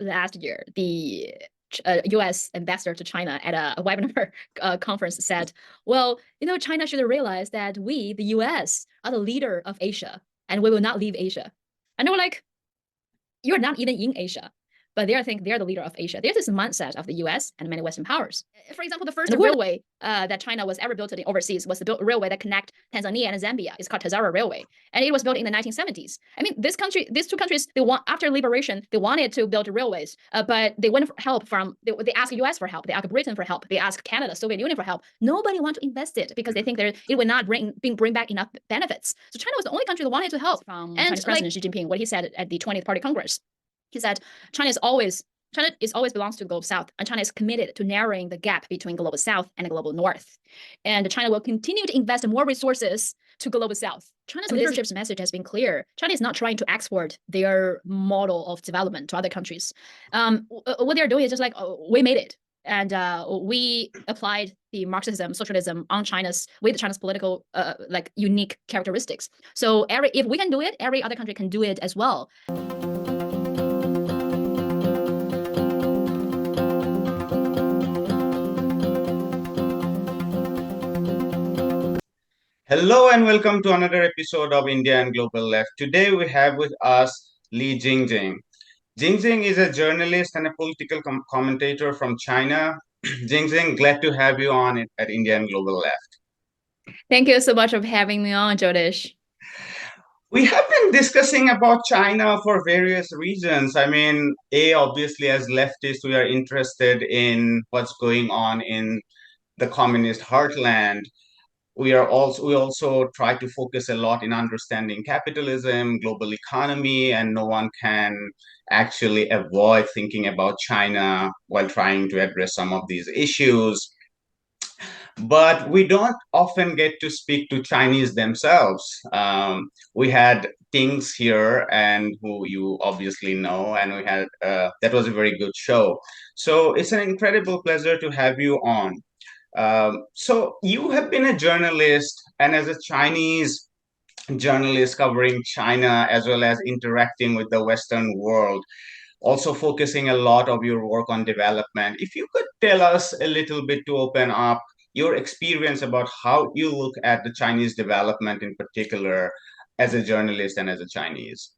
last year, the U.S. ambassador to China at a webinar conference said, well, China should realize that we, the U.S., are the leader of Asia, and we will not leave Asia. And they were like, you're not even in Asia, but they think they're the leader of Asia. There's this mindset of the U.S. and many Western powers. For example, the first railway that China was ever built overseas was the railway that connect Tanzania and Zambia. It's called Tazara Railway, and it was built in the 1970s. I mean, these two countries, after liberation, they wanted to build railways, but they went for help from. They asked U.S. for help, they asked Britain for help, they asked Canada, Soviet Union for help. Nobody wanted to invest it because they think it will not bring back enough benefits. So China was the only country that wanted to help. From Chinese President Xi Jinping, what he said at the 20th Party Congress. He said, China is always belongs to the global south, and China is committed to narrowing the gap between global south and the global north. And China will continue to invest more resources to global south. China's leadership's message has been clear. China is not trying to export their model of development to other countries. What they're doing is just like, we made it. And we applied the Marxism, socialism on China's political unique characteristics. So if we can do it, every other country can do it as well. Hello and welcome to another episode of India and Global Left. Today we have with us Li Jingjing. Jingjing is a journalist and a political commentator from China. Jingjing, glad to have you on at India and Global Left. Thank you so much for having me on, Jodish. We have been discussing about China for various reasons. I mean, obviously as leftists, we are interested in what's going on in the communist heartland. We also try to focus a lot in understanding capitalism, global economy, and no one can actually avoid thinking about China while trying to address some of these issues. But we don't often get to speak to Chinese themselves. We had Tings here, and who you obviously know, and we had that was a very good show. So it's an incredible pleasure to have you on. So you have been a journalist, and as a Chinese journalist covering China as well as interacting with the Western world, also focusing a lot of your work on development. If you could tell us a little bit to open up your experience about how you look at the Chinese development in particular as a journalist and as a Chinese.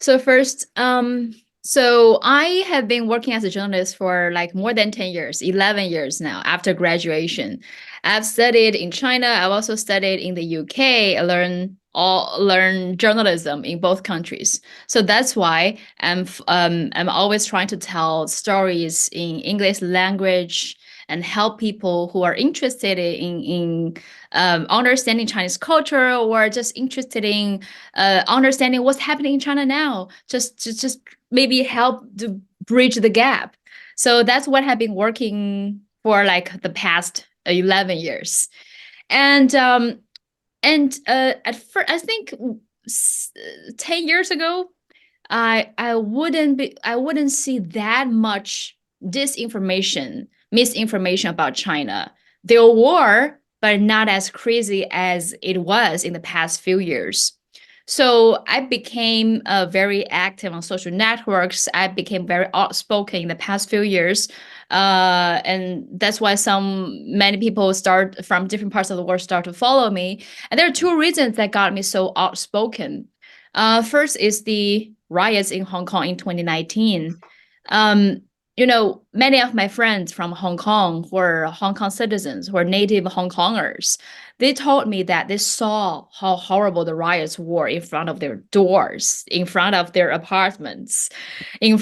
So first, so I have been working as a journalist for like more than 10 years, 11 years now after graduation. I've studied in China. I've also studied in the UK. I learn journalism in both countries. So that's why I'm always trying to tell stories in English language and help people who are interested in understanding Chinese culture, or just interested in understanding what's happening in China now. Just maybe help to bridge the gap. So that's what I've been working for like the past 11 years. And at first, I think 10 years ago, I wouldn't see that much misinformation about China. There were, but not as crazy as it was in the past few years. So I became very active on social networks. I became very outspoken in the past few years. And that's why many people from different parts of the world start to follow me. And there are two reasons that got me so outspoken. First is the riots in Hong Kong in 2019. Many of my friends from Hong Kong who are Hong Kong citizens, who are native Hong Kongers, they told me that they saw how horrible the riots were in front of their doors, in front of their apartments, in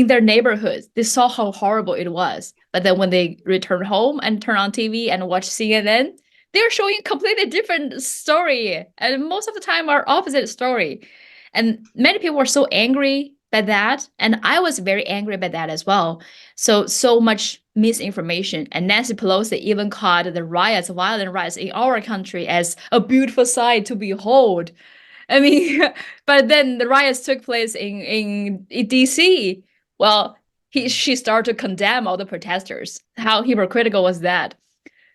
their neighborhoods. They saw how horrible it was. But then when they return home and turn on TV and watch CNN, they're showing a completely different story. And most of the time are opposite story. And many people were so angry by that, and I was very angry by that as well. So much misinformation, and Nancy Pelosi even called the violent riots in our country as a beautiful sight to behold. I mean, but then the riots took place in DC. Well, she started to condemn all the protesters. How hypocritical was that?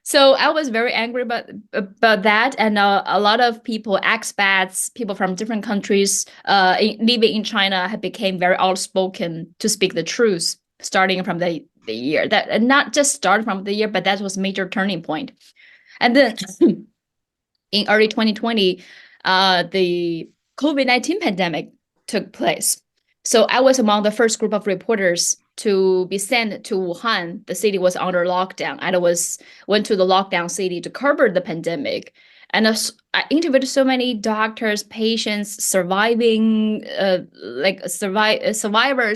So I was very angry about that, and a lot of people, expats, people from different countries, living in China, have became very outspoken to speak the truth, starting from the year that, and not just start from the year, but that was major turning point. And then in early 2020, the COVID-19 pandemic took place. So I was among the first group of reporters to be sent to Wuhan. The city was under lockdown, and went to the lockdown city to cover the pandemic. And I interviewed so many doctors, patients, survivors,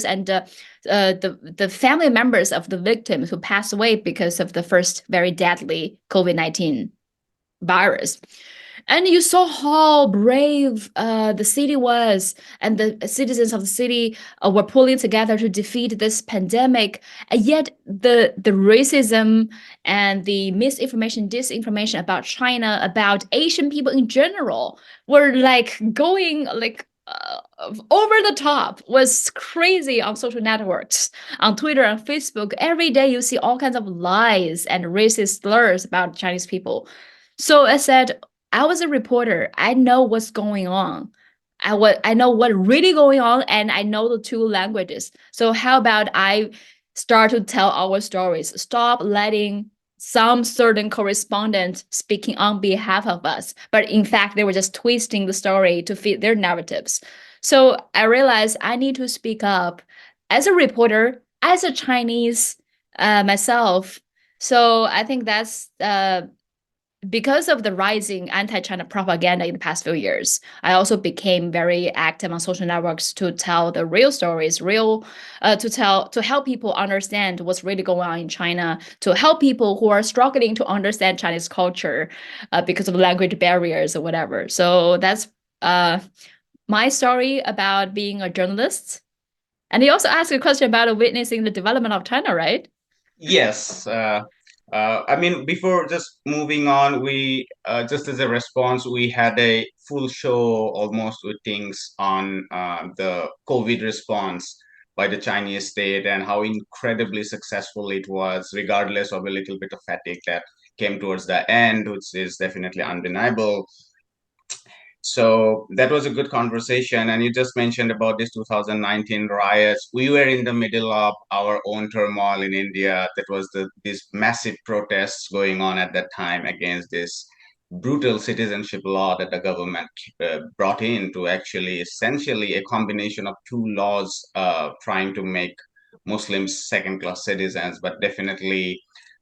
and the family members of the victims who passed away because of the first very deadly COVID-19 virus. And you saw how brave the city was, and the citizens of the city were pulling together to defeat this pandemic. And yet, the racism and the misinformation, disinformation about China, about Asian people in general, were like going like over the top, was crazy on social networks, on Twitter and Facebook. Every day you see all kinds of lies and racist slurs about Chinese people. So I said, I was a reporter. I know what's going on. I know what really going on, and I know the two languages. So how about I start to tell our stories? Stop letting some certain correspondent speaking on behalf of us, but in fact they were just twisting the story to fit their narratives. So I realized I need to speak up as a reporter, as a Chinese myself. So I think that's because of the rising anti-China propaganda in the past few years, I also became very active on social networks to tell the real stories, to help people understand what's really going on in China, to help people who are struggling to understand Chinese culture because of language barriers or whatever. So that's my story about being a journalist. And you also asked a question about witnessing the development of China, right? Yes. I mean, before just moving on, we just as a response, we had a full show almost with things on the COVID response by the Chinese state and how incredibly successful it was, regardless of a little bit of fatigue that came towards the end, which is definitely undeniable. So that was a good conversation. And you just mentioned about this 2019 riots. We were in the middle of our own turmoil in India. That was these massive protests going on at that time against this brutal citizenship law that the government brought in to actually essentially a combination of two laws trying to make Muslims second-class citizens, but definitely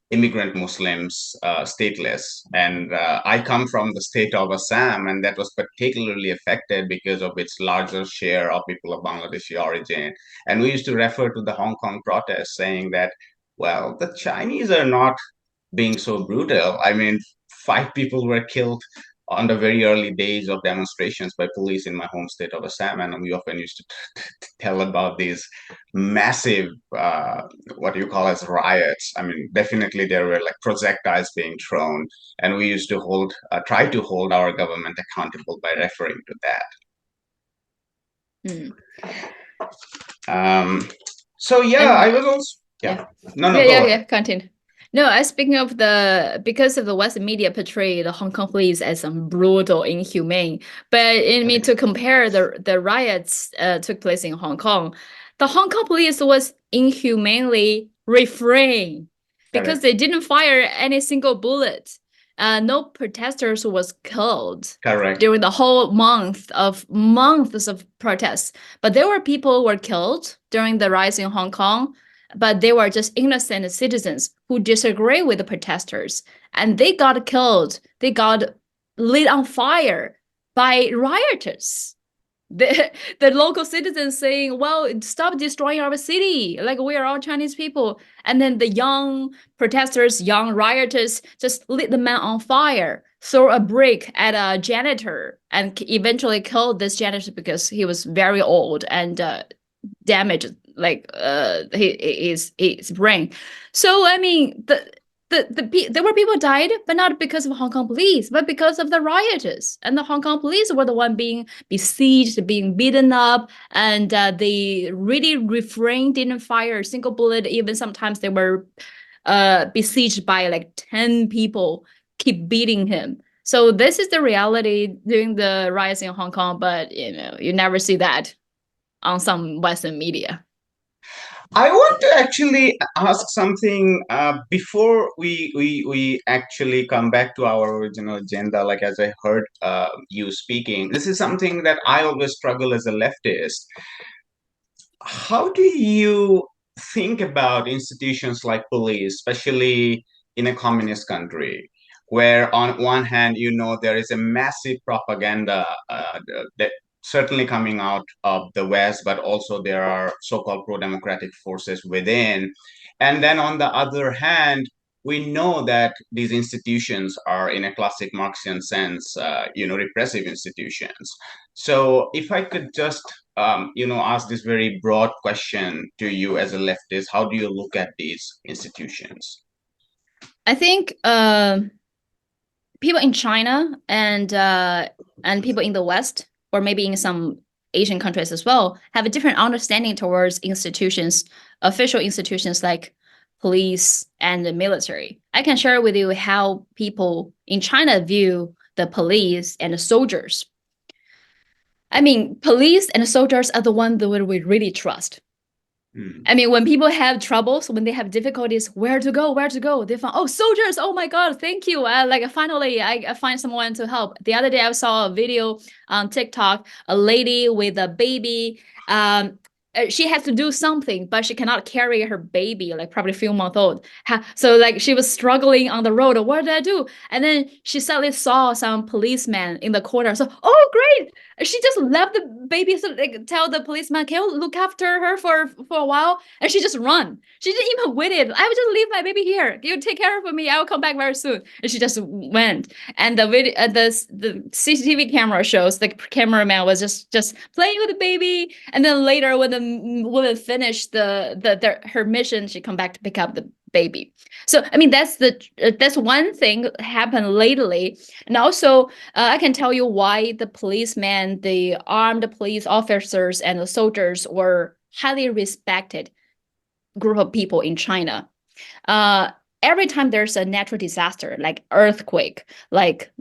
immigrant Muslims stateless. And I come from the state of Assam, and that was particularly affected because of its larger share of people of Bangladeshi origin. And we used to refer to the Hong Kong protests saying that, well, the Chinese are not being so brutal. I mean, 5 people were killed on the very early days of demonstrations by police in my home state of Assam, and we often used to tell about these massive, what you call as riots. I mean, definitely there were like projectiles being thrown, and we used to try to hold our government accountable by referring to that. Hmm. So yeah, And I was also yeah. No, yeah, no, go yeah, ahead. yeah. Continue. No, I speaking of because of the Western media portray the Hong Kong police as some brutal, inhumane. But in me to compare the riots took place in Hong Kong, the Hong Kong police was inhumanely refrained because Correct. they didn't fire any single bullet. No protesters was killed Correct. during the whole months of protests. But there were people who were killed during the rise in Hong Kong, but they were just innocent citizens who disagree with the protesters, and they got killed. They got lit on fire by rioters. The local citizens saying, well, stop destroying our city, like we are all Chinese people. And then the young protesters, young rioters just lit the man on fire, throw a brick at a janitor, and eventually killed this janitor because he was very old and damaged, like his brain. So I mean, there were people died, but not because of Hong Kong police, but because of the rioters. And the Hong Kong police were the one being besieged, being beaten up, and they really refrained, didn't fire a single bullet. Even sometimes they were besieged by like 10 people keep beating him. So this is the reality during the riots in Hong Kong, but you never see that on some Western media. I want to actually ask something before we actually come back to our original agenda. Like as I heard you speaking, this is something that I always struggle as a leftist. How do you think about institutions like police, especially in a communist country, where on one hand, there is a massive propaganda that certainly coming out of the West, but also there are so-called pro-democratic forces within. And then on the other hand, we know that these institutions are, in a classic Marxian sense, repressive institutions. So if I could just ask this very broad question to you as a leftist. How do you look at these institutions? I think people in China and people in the West, or maybe in some Asian countries as well, have a different understanding towards institutions, official institutions like police and the military. I can share with you how people in China view the police and the soldiers. I mean, police and soldiers are the ones that we really trust. I mean, when people have troubles, when they have difficulties, where to go, they find, oh, soldiers, oh my God, thank you. Finally, I find someone to help. The other day, I saw a video on TikTok, a lady with a baby. She has to do something, but she cannot carry her baby, like probably a few months old. So like she was struggling on the road. What did I do? And then she suddenly saw some policeman in the corner. So, oh, great. She just left the baby, so like tell the policeman, can you look after her for a while? And she just run. She didn't even wait it. I will just leave my baby here. You take care of me. I will come back very soon. And she just went. And the video, the CCTV camera shows the cameraman was just playing with the baby. And then later, when the woman finished her mission, she come back to pick up the baby. So I mean that's one thing happened lately. And also I can tell you why the policemen, the armed police officers and the soldiers were highly respected group of people in China. Every time there's a natural disaster like earthquake, like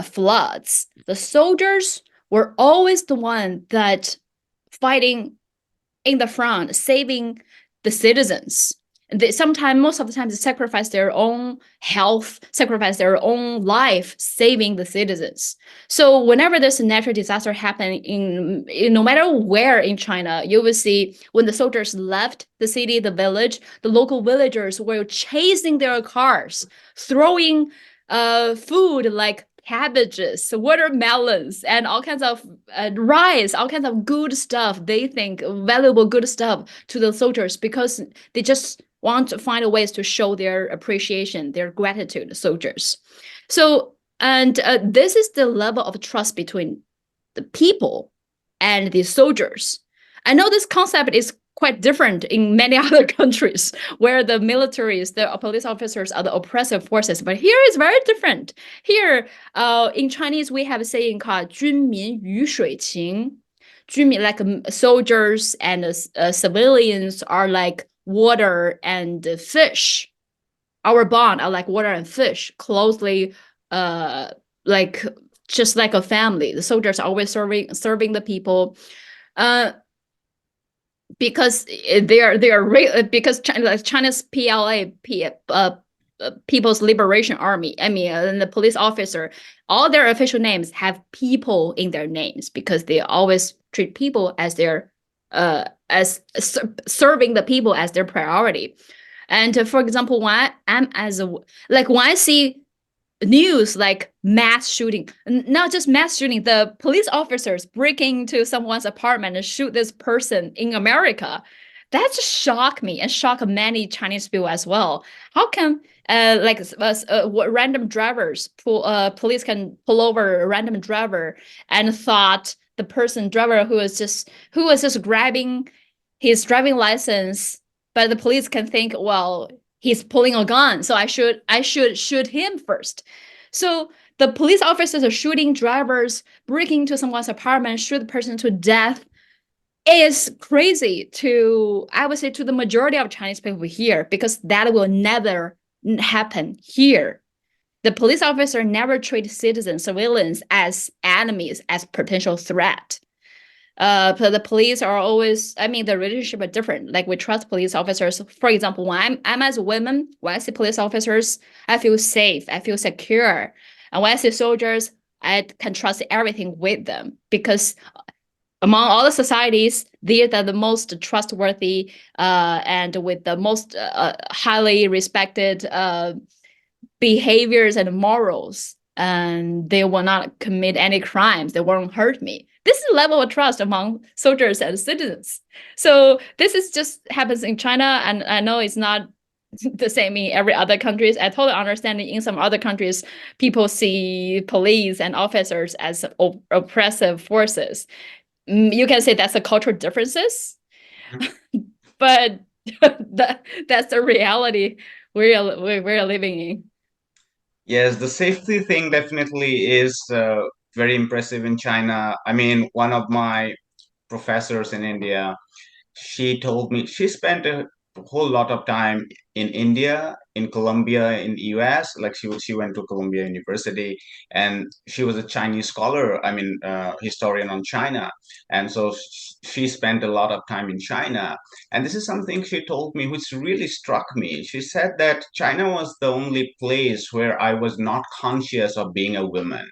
floods, the soldiers were always the one that fighting in the front, saving the citizens. Sometimes, most of the time, they sacrifice their own health, sacrifice their own life, saving the citizens. So whenever there's a natural disaster happen in no matter where in China, you will see when the soldiers left the city, the village, the local villagers were chasing their cars, throwing food like cabbages, watermelons, and all kinds of rice, all kinds of good stuff. They think valuable good stuff to the soldiers because they just want to find ways to show their appreciation, their gratitude to soldiers. So, and this is the level of trust between the people and the soldiers. I know this concept is quite different in many other countries where the militaries, the police officers are the oppressive forces, but here is very different. Here, in Chinese, we have a saying called 军民鱼水情. 军民, like soldiers and civilians are like water and fish. Our bond are like water and fish, closely, like just like a family. The soldiers are always serving the people. Because because China's PLA, People's Liberation Army, I mean, and the police officer, all their official names have people in their names because they always treat people as their serving the people as their priority. And for example, when when I see news like mass shooting, not just mass shooting, the police officers breaking into someone's apartment and shoot this person in America, that just shocked me and shocked many Chinese people as well. How come random drivers police can pull over a random driver and thought the driver who was just grabbing his driving license, but the police can think, well, he's pulling a gun, so I should shoot him first. So the police officers are shooting drivers, breaking into someone's apartment, shoot the person to death. Is crazy to, I would say, to the majority of Chinese people here, because that will never happen here. The police officer never treat citizen civilians as enemies, as potential threat. But the police are always, I mean, the relationship are different. Like we trust police officers. For example, when I'm as a woman, when I see police officers, I feel safe, I feel secure. And when I see soldiers, I can trust everything with them because among all the societies, they are the most trustworthy and with the most highly respected behaviors and morals, and they will not commit any crimes. They won't hurt me. This is a level of trust among soldiers and citizens. So this is just happens in China, and I know it's not the same in every other countries. I totally understand in some other countries, people see police and officers as oppressive forces. You can say that's the cultural differences, but that's the reality we're living in. Yes, the safety thing definitely is very impressive in China. I mean, one of my professors in India, she told me she spent a whole lot of time in India, in Columbia, in the US. Like she went to Columbia University, and she was a Chinese scholar. I mean, historian on China, and so she spent a lot of time in China. And this is something she told me, which really struck me. She said that China was the only place where I was not conscious of being a woman.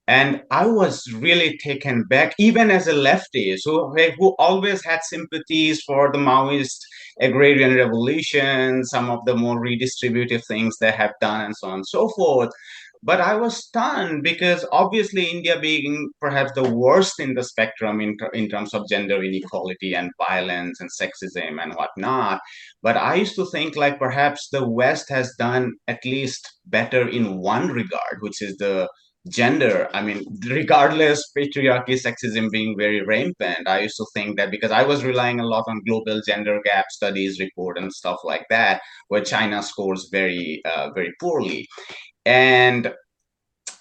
And I was really taken back, even as a lefty, who always had sympathies for the Maoist agrarian revolution, some of the more redistributive things they have done, and so on and so forth. But I was stunned because obviously India being perhaps the worst in the spectrum in terms of gender inequality and violence and sexism and whatnot. But I used to think like perhaps the West has done at least better in one regard, which is the gender. I mean, regardless, patriarchy, sexism being very rampant, I used to think that because I was relying a lot on global gender gap studies report and stuff like that, where China scores very poorly. And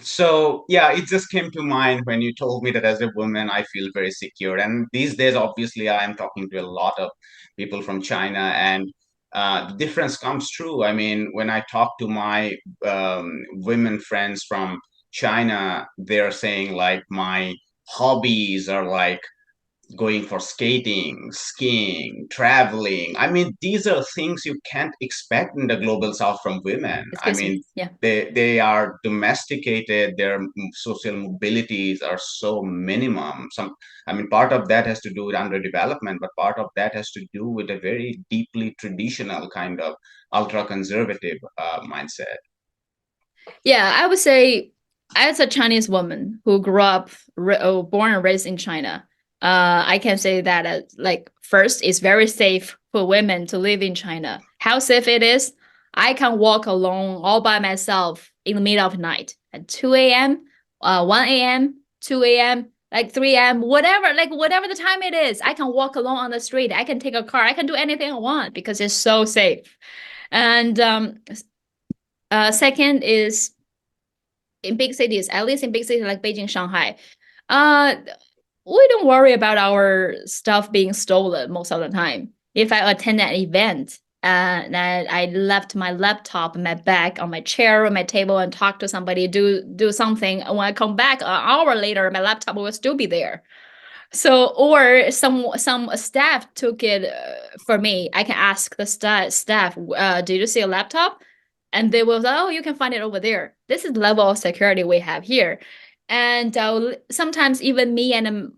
so yeah, it just came to mind when you told me that as a woman I feel very secure. And these days obviously I am talking to a lot of people from China, and the difference comes true. I mean, when I talk to my women friends from China, they're saying like my hobbies are like going for skating, skiing, traveling. I mean, these are things you can't expect in the global south from women. I Excuse me. mean, Yeah. they are domesticated, their social mobilities are so minimum. I mean, part of that has to do with underdevelopment, but part of that has to do with a very deeply traditional kind of ultra conservative mindset. Yeah, I would say as a Chinese woman who grew up, born and raised in China, I can say that like first, it's very safe for women to live in China. How safe it is? I can walk alone all by myself in the middle of the night at 2 a.m., 1 a.m., 2 a.m., like 3 a.m., whatever, like whatever the time it is, I can walk alone on the street. I can take a car. I can do anything I want because it's so safe. And second is in big cities, at least in big cities like Beijing, Shanghai, uh, we don't worry about our stuff being stolen most of the time. If I attend an event and I left my laptop, my bag on my chair or my table and talk to somebody, do something, and when I come back an hour later, my laptop will still be there. So, or some staff took it for me. I can ask the staff, did you see a laptop? And they will say, oh, you can find it over there. This is the level of security we have here. And sometimes even me and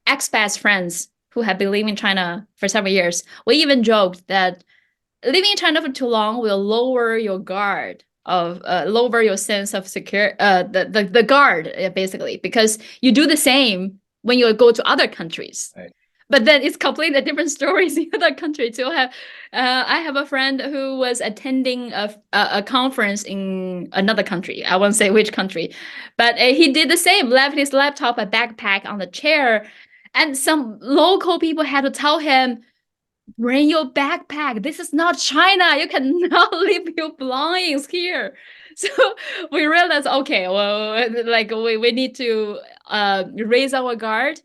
expats friends who have been living in China for several years, we even joked that living in China for too long will lower your guard of lower your sense of secure the guard basically, because you do the same when you go to other countries. Right. But then it's completely different stories in other countries too. I have a friend who was attending a conference in another country. I won't say which country, but he did the same. Left his laptop, a backpack on the chair, and some local people had to tell him, bring your backpack. This is not China. You cannot leave your belongings here. So we realized, okay, well, like we need to raise our guard.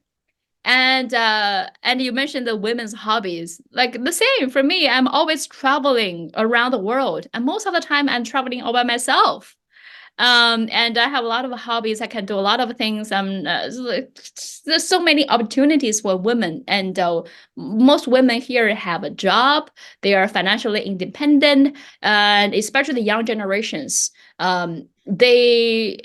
And you mentioned the women's hobbies, like the same for me. I'm always traveling around the world, and most of the time I'm traveling all by myself. And I have a lot of hobbies. I can do a lot of things. There's so many opportunities for women, and most women here have a job. They are financially independent, and especially the young generations. They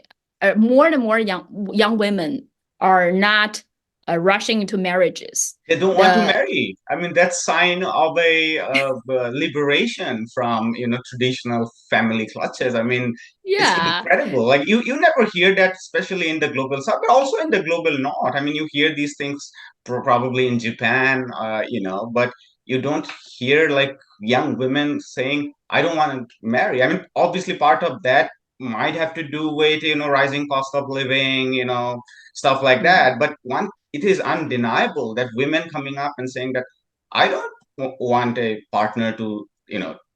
more and more young women are not rushing into marriages. They don't want to The marry. I mean, that's sign of a liberation from, traditional family clutches. I mean, it's Yeah. incredible. Like you never hear that, especially in the global south, but also in the global north. I mean, you hear these things probably in Japan, but you don't hear like young women saying, "I don't want to marry." I mean, obviously, part of that might have to do with, rising cost of living, stuff like Mm. that. But one it is undeniable that women coming up and saying that I don't want a partner to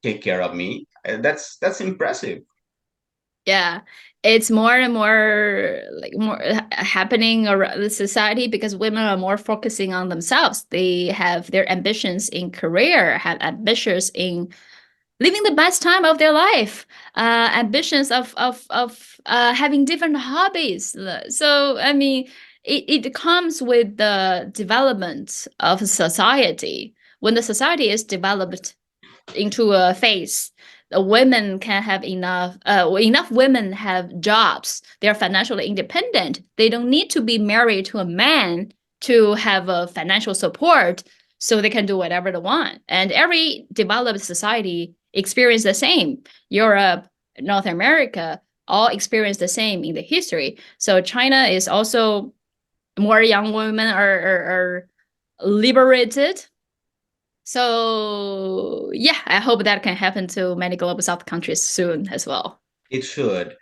take care of me. That's impressive. Yeah, it's more and more like more happening around the society because women are more focusing on themselves. They have their ambitions in career, have ambitions in living the best time of their life, ambitions of having different hobbies. So I mean, it comes with the development of society. When the society is developed into a phase, the women can have enough women have jobs. They're financially independent. They don't need to be married to a man to have a financial support, so they can do whatever they want. And every developed society experience the same. Europe, North America, all experience the same in the history. So China is also more young women are liberated. So yeah, I hope that can happen to many global south countries soon as well. It should.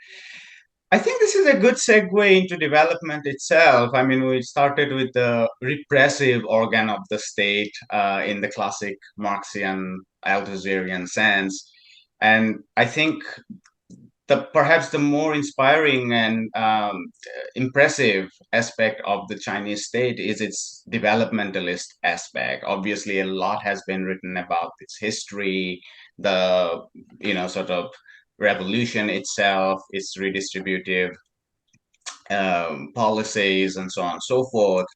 I think this is a good segue into development itself. I mean, we started with the repressive organ of the state in the classic Marxian Althuserian sense. And I think perhaps the more inspiring and impressive aspect of the Chinese state is its developmentalist aspect. Obviously, a lot has been written about its history, the sort of revolution itself, its redistributive policies, and so on and so forth.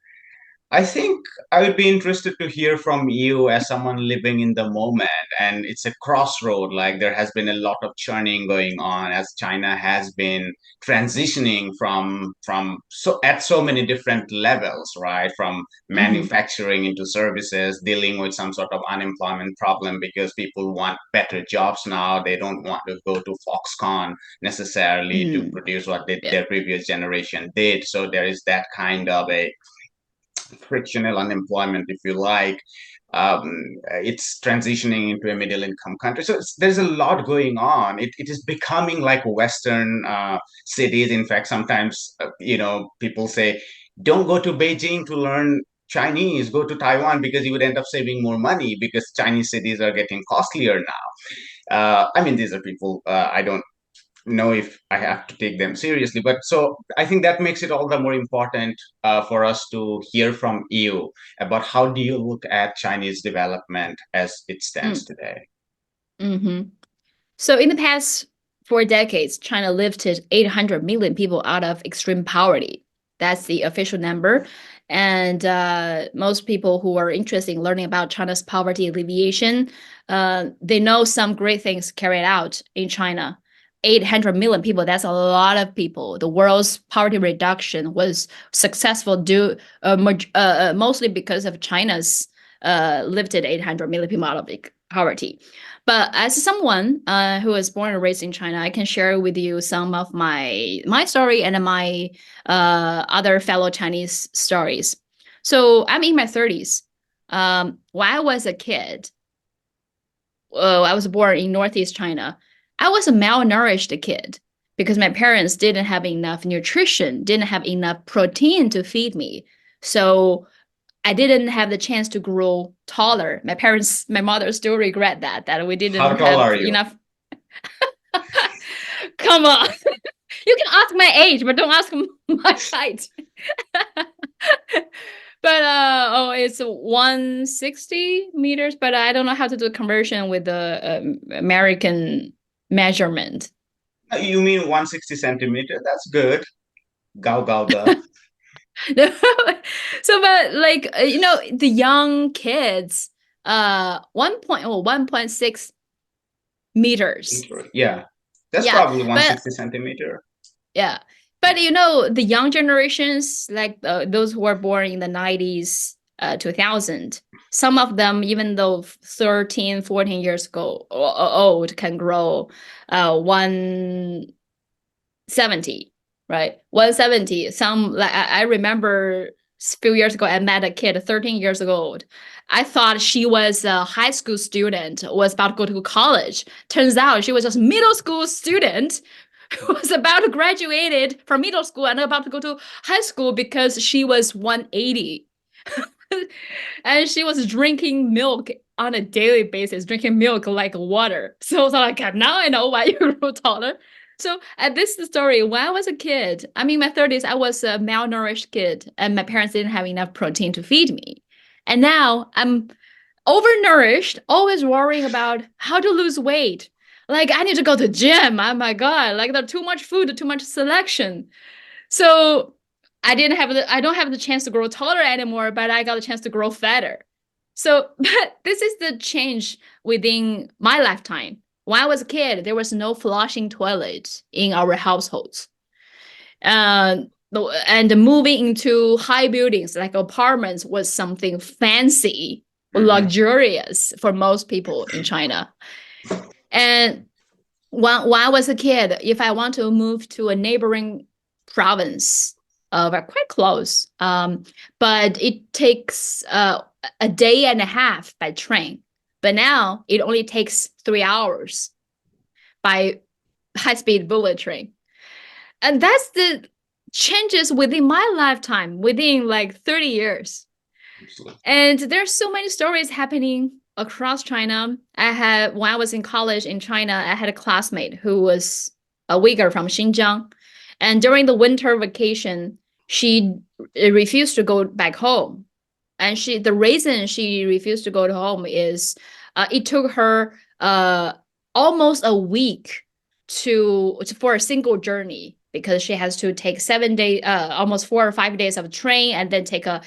I think I would be interested to hear from you as someone living in the moment. And it's a crossroad, like there has been a lot of churning going on as China has been transitioning from so at so many different levels, right? From Mm-hmm. manufacturing into services, dealing with some sort of unemployment problem because people want better jobs now. They don't want to go to Foxconn necessarily to Mm. produce what Yeah. their previous generation did. So there is that kind of a frictional unemployment, if you like. It's transitioning into a middle income country. So there's a lot going on. It is becoming like Western cities. In fact, sometimes, people say, don't go to Beijing to learn Chinese, go to Taiwan because you would end up saving more money because Chinese cities are getting costlier now. I mean, these are people, I don't know if I have to take them seriously. But so I think that makes it all the more important for us to hear from you about how do you look at Chinese development as it stands Mm. today. Mm-hmm. So in the past 4 decades, China lifted 800 million people out of extreme poverty. That's the official number. And most people who are interested in learning about China's poverty alleviation, they know some great things carried out in China. 800 million people, that's a lot of people. The world's poverty reduction was successful mostly because of China's lifted 800 million people out of poverty. But as someone who was born and raised in China, I can share with you some of my story and my other fellow Chinese stories. So I'm in my 30s. When I was a kid, I was born in Northeast China. I was a malnourished kid because my parents didn't have enough nutrition, didn't have enough protein to feed me. So I didn't have the chance to grow taller. My mother still regret that we didn't How tall have are you? enough. Come on. You can ask my age, but don't ask my height. But it's 160 meters, but I don't know how to do conversion with the American measurement. You mean 160 centimeter? That's good. Gao gao ga. So, but like the young kids, 1.6 meters. Yeah, that's Yeah, probably but 160 centimeter. yeah, but the young generations, like those who were born in the 90s, 2000, some of them, even though 13, 14 years ago old, can grow 170, right? 170. Some, like I remember a few years ago, I met a kid, 13 years old. I thought she was a high school student, was about to go to college. Turns out she was just middle school student who was about to graduated from middle school and about to go to high school because she was 180. And she was drinking milk on a daily basis, drinking milk like water. So like, now I know why you grew taller. So at this story, when I was a kid, I mean, my 30s, I was a malnourished kid, and my parents didn't have enough protein to feed me. And now I'm overnourished, always worrying about how to lose weight. Like, I need to go to gym. Oh my God, like there's too much food, too much selection. So I don't have the chance to grow taller anymore, but I got a chance to grow fatter. So, but this is the change within my lifetime. When I was a kid, there was no flushing toilet in our households. Uh, and moving into high buildings like apartments was something fancy, Mhm. luxurious for most people in China. And when I was a kid, if I want to move to a neighboring province, we're quite close, but it takes a day and a half by train. But now it only takes 3 hours by high-speed bullet train. And that's the changes within my lifetime, within like 30 years. Absolutely. And there's so many stories happening across China. When I was in college in China, I had a classmate who was a Uyghur from Xinjiang. And during the winter vacation, she refused to go back home. And the reason she refused to go to home is it took her almost a week for a single journey, because she has to take 7 days, almost 4 or 5 days of train, and then take a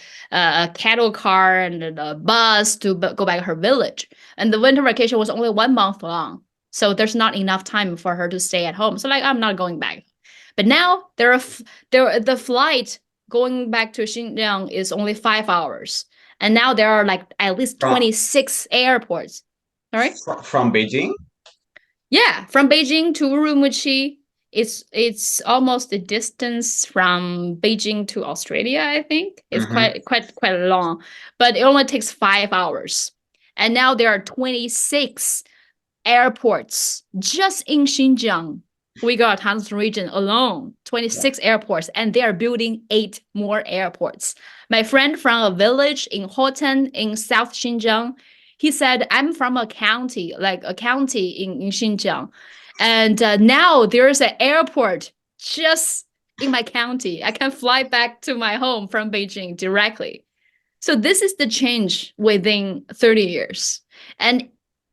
cattle car and a bus to go back to her village. And the winter vacation was only 1 month long, so there's not enough time for her to stay at home. So like, I'm not going back. But now the flight going back to Xinjiang is only 5 hours, and now there are like at least From 26 airports. Sorry. from Beijing. Yeah, from Beijing to Urumqi, it's almost the distance from Beijing to Australia, I think. It's Hmm. quite long, but it only takes 5 hours. And now there are 26 airports just in Xinjiang, Uyghur Autonomous Region alone, Yeah. 26 airports, and they are building 8 more airports. My friend from a village in Hotan in South Xinjiang, he said, I'm from a county, like a county in Xinjiang. And now there's an airport just in my county. I can fly back to my home from Beijing directly. So this is the change within 30 years. And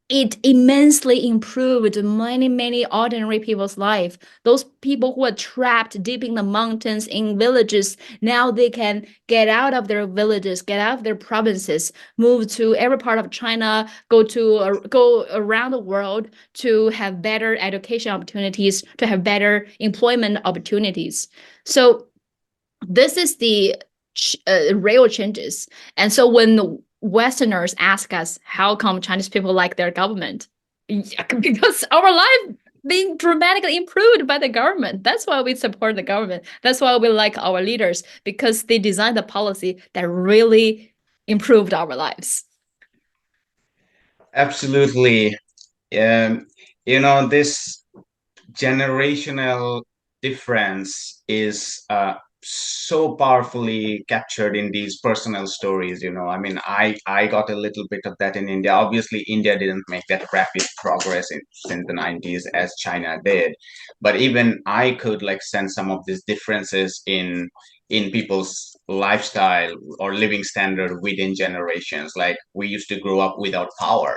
it immensely improved many ordinary people's life. Those people who are trapped deep in the mountains in villages, now they can get out of their villages, get out of their provinces, move to every part of China, go around the world to have better education opportunities, to have better employment opportunities. So this is the real changes. And so when Westerners ask us, how come Chinese people like their government? Because our life being dramatically improved by the government. That's why we support the government. That's why we like our leaders, because they designed the policy that really improved our lives. Absolutely. This generational difference is so powerfully captured in these personal stories. I mean, I got a little bit of that in India. Obviously, India didn't make that rapid progress since the 90s as China did, but even I could like sense some of these differences in people's lifestyle or living standard within generations. Like we used to grow up without power.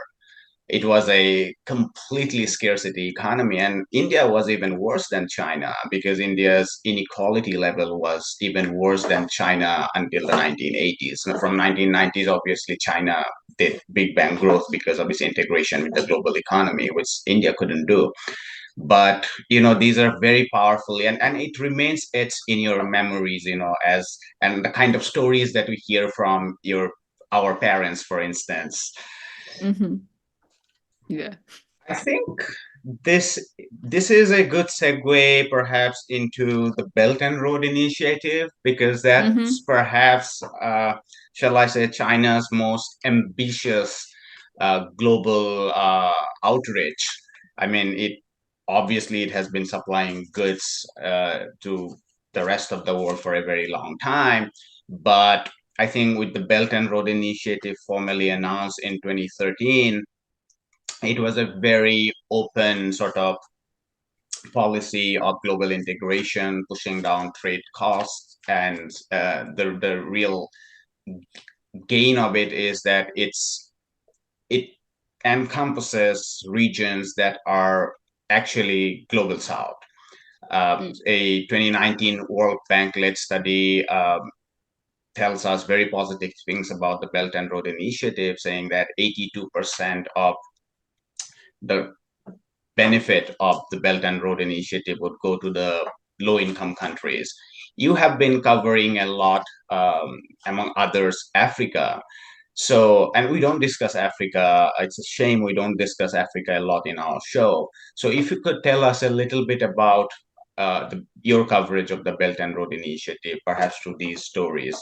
It was a completely scarcity economy, and India was even worse than China because India's inequality level was even worse than China until the 1980s. And from 1990s, obviously China did big bang growth because of its integration with the global economy, which India couldn't do. But these are very powerful, and it remains it's in your memories, as and the kind of stories that we hear from our parents, for instance. Mm-hmm. Yeah. I think this this is a good segue perhaps into the Belt and Road Initiative, because that's Mm-hmm. perhaps, shall I say, China's most ambitious global outreach. I mean, it has been supplying goods to the rest of the world for a very long time, but I think with the Belt and Road Initiative formally announced in 2013, it was a very open sort of policy of global integration, pushing down trade costs, and the real gain of it is that it encompasses regions that are actually global south. Mm. A 2019 World Bank led study tells us very positive things about the Belt and Road Initiative, saying that 82% of the benefit of the Belt and Road Initiative would go to the low income countries. You have been covering a lot, among others, Africa. So, and we don't discuss Africa. It's a shame we don't discuss Africa a lot in our show. So, if you could tell us a little bit about your coverage of the Belt and Road Initiative, perhaps through these stories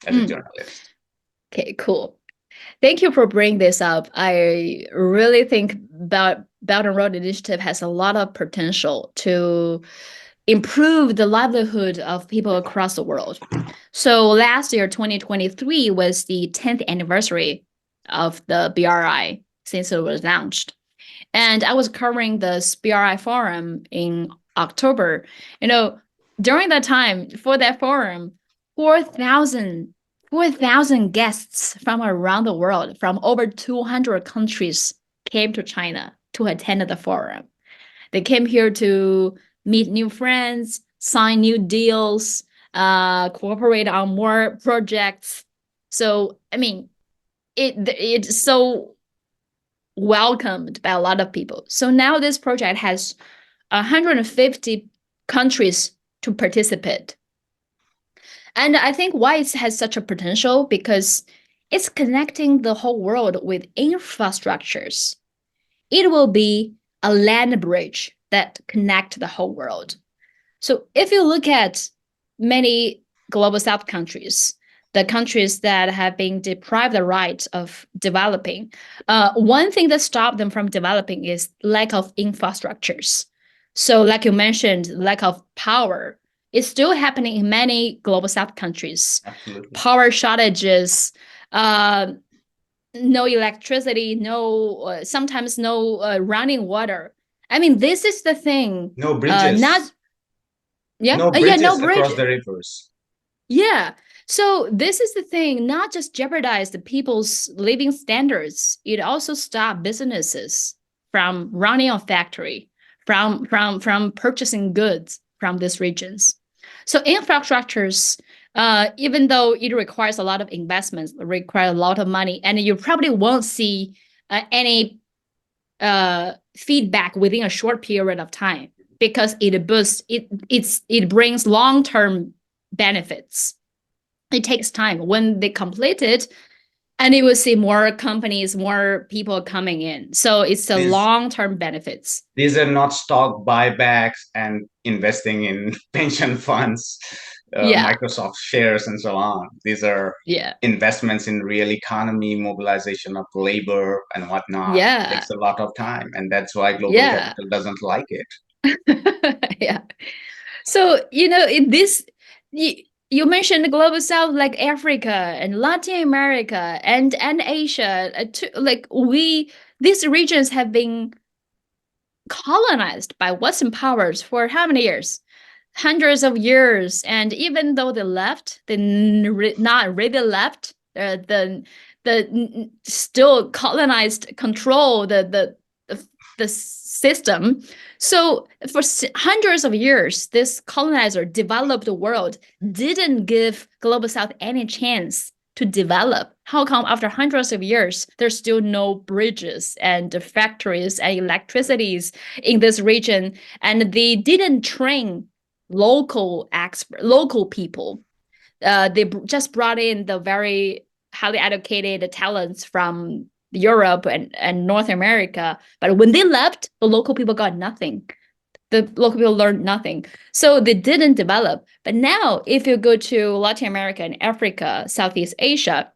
as a Mm. journalist. Okay, cool. Thank you for bringing this up. I really think Belt and Road Initiative has a lot of potential to improve the livelihood of people across the world. So last year, 2023, was the 10th anniversary of the BRI since it was launched. And I was covering the BRI forum in October. You know, during that time, for that forum, 4,000 4,000 guests from around the world, from over 200 countries, came to China to attend the forum. They came here to meet new friends, sign new deals, cooperate on more projects. So, I mean, it's so welcomed by a lot of people. So now this project has 150 countries to participate. And I think why it has such a potential, because it's connecting the whole world with infrastructures. It will be a land bridge that connect the whole world. So if you look at many global south countries, the countries that have been deprived the right of developing, one thing that stopped them from developing is lack of infrastructures. So like you mentioned, lack of power is still happening in many global south countries. Absolutely. Power shortages, no electricity, no sometimes no running water. I mean, this is the thing. No Not bridges. yeah, No yeah, no bridges bridge. across the rivers. Yeah. So this is the thing. Not just jeopardize the people's living standards. It also stop businesses from running a factory, from purchasing goods from these regions. So infrastructures, even though it requires a lot of investments, require a lot of money, and you probably won't see any feedback within a short period of time, because it brings long-term benefits. It takes time. When they complete it, and you will see more companies, more people coming in. So it's the These long-term benefits. these are not stock buybacks and investing in pension funds, Yeah, Microsoft shares, and so on. These are yeah, investments in real economy, mobilization of labor, and whatnot. yeah, Takes a lot of time, and that's why global yeah, capital doesn't like it. yeah. So, in this, you, you mentioned the global south, like Africa and Latin America and Asia. These regions have been colonized by Western powers for how many years? hundreds of years, and even though they left, they not really left. The still colonized control the system. So for hundreds of years, this colonizer developed the world, didn't give Global South any chance to develop. How come after hundreds of years, there's still no bridges and factories and electricities in this region, and they didn't train local people. They just brought in the very highly educated talents from Europe and North America. But when they left, the local people got nothing. The local people learned nothing. So they didn't develop. But now, if you go to Latin America and Africa, Southeast Asia,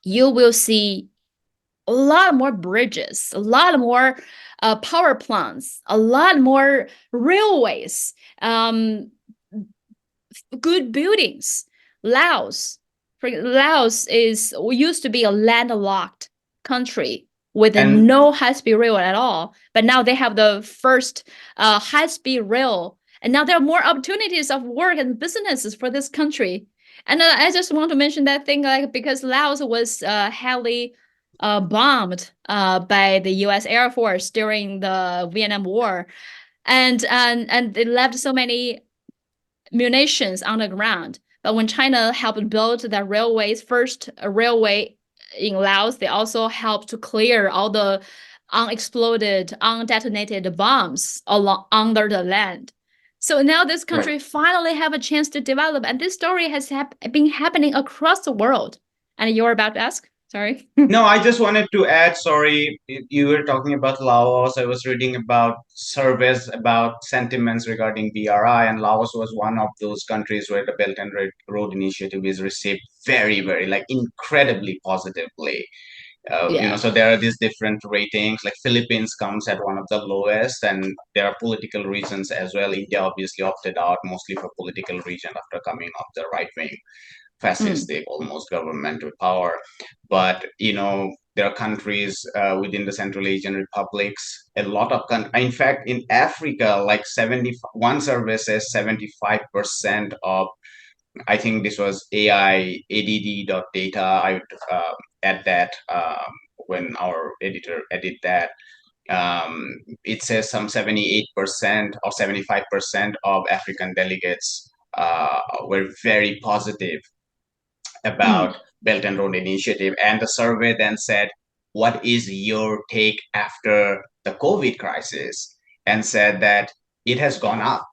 you will see a lot more bridges, a lot more power plants, a lot more railways, good buildings. Laos used to be a landlocked country with no high-speed rail at all, but now they have the first high-speed rail, and now there are more opportunities of work and businesses for this country. And I just want to mention that thing, like, because Laos was heavily bombed by the U.S. Air Force during the Vietnam War, and they left so many munitions on the ground. But when China helped build the railways, first railway in Laos, they also helped to clear all the unexploded, undetonated bombs along under the land. So now this country finally have a chance to develop, and this story has been happening across the world. And you're about to ask? Sorry. No, I just wanted to add, sorry, you were talking about Laos. I was reading about surveys about sentiments regarding BRI, and Laos was one of those countries where the Belt and Road Initiative is received very, very, like, incredibly positively. So there are these different ratings, like Philippines comes at one of the lowest, and there are political reasons as well. India obviously opted out mostly for political reason after coming off the right wing fascistic almost government with power. But there are countries within the Central Asian republics, a lot of in fact in Africa, like 71 survey says 75% of, I think this was AIADD.data. I would add that when our editor edit that. It says some 78% or 75% of African delegates were very positive about Belt and Road Initiative. And the survey then said, what is your take after the COVID crisis? And said that it has gone up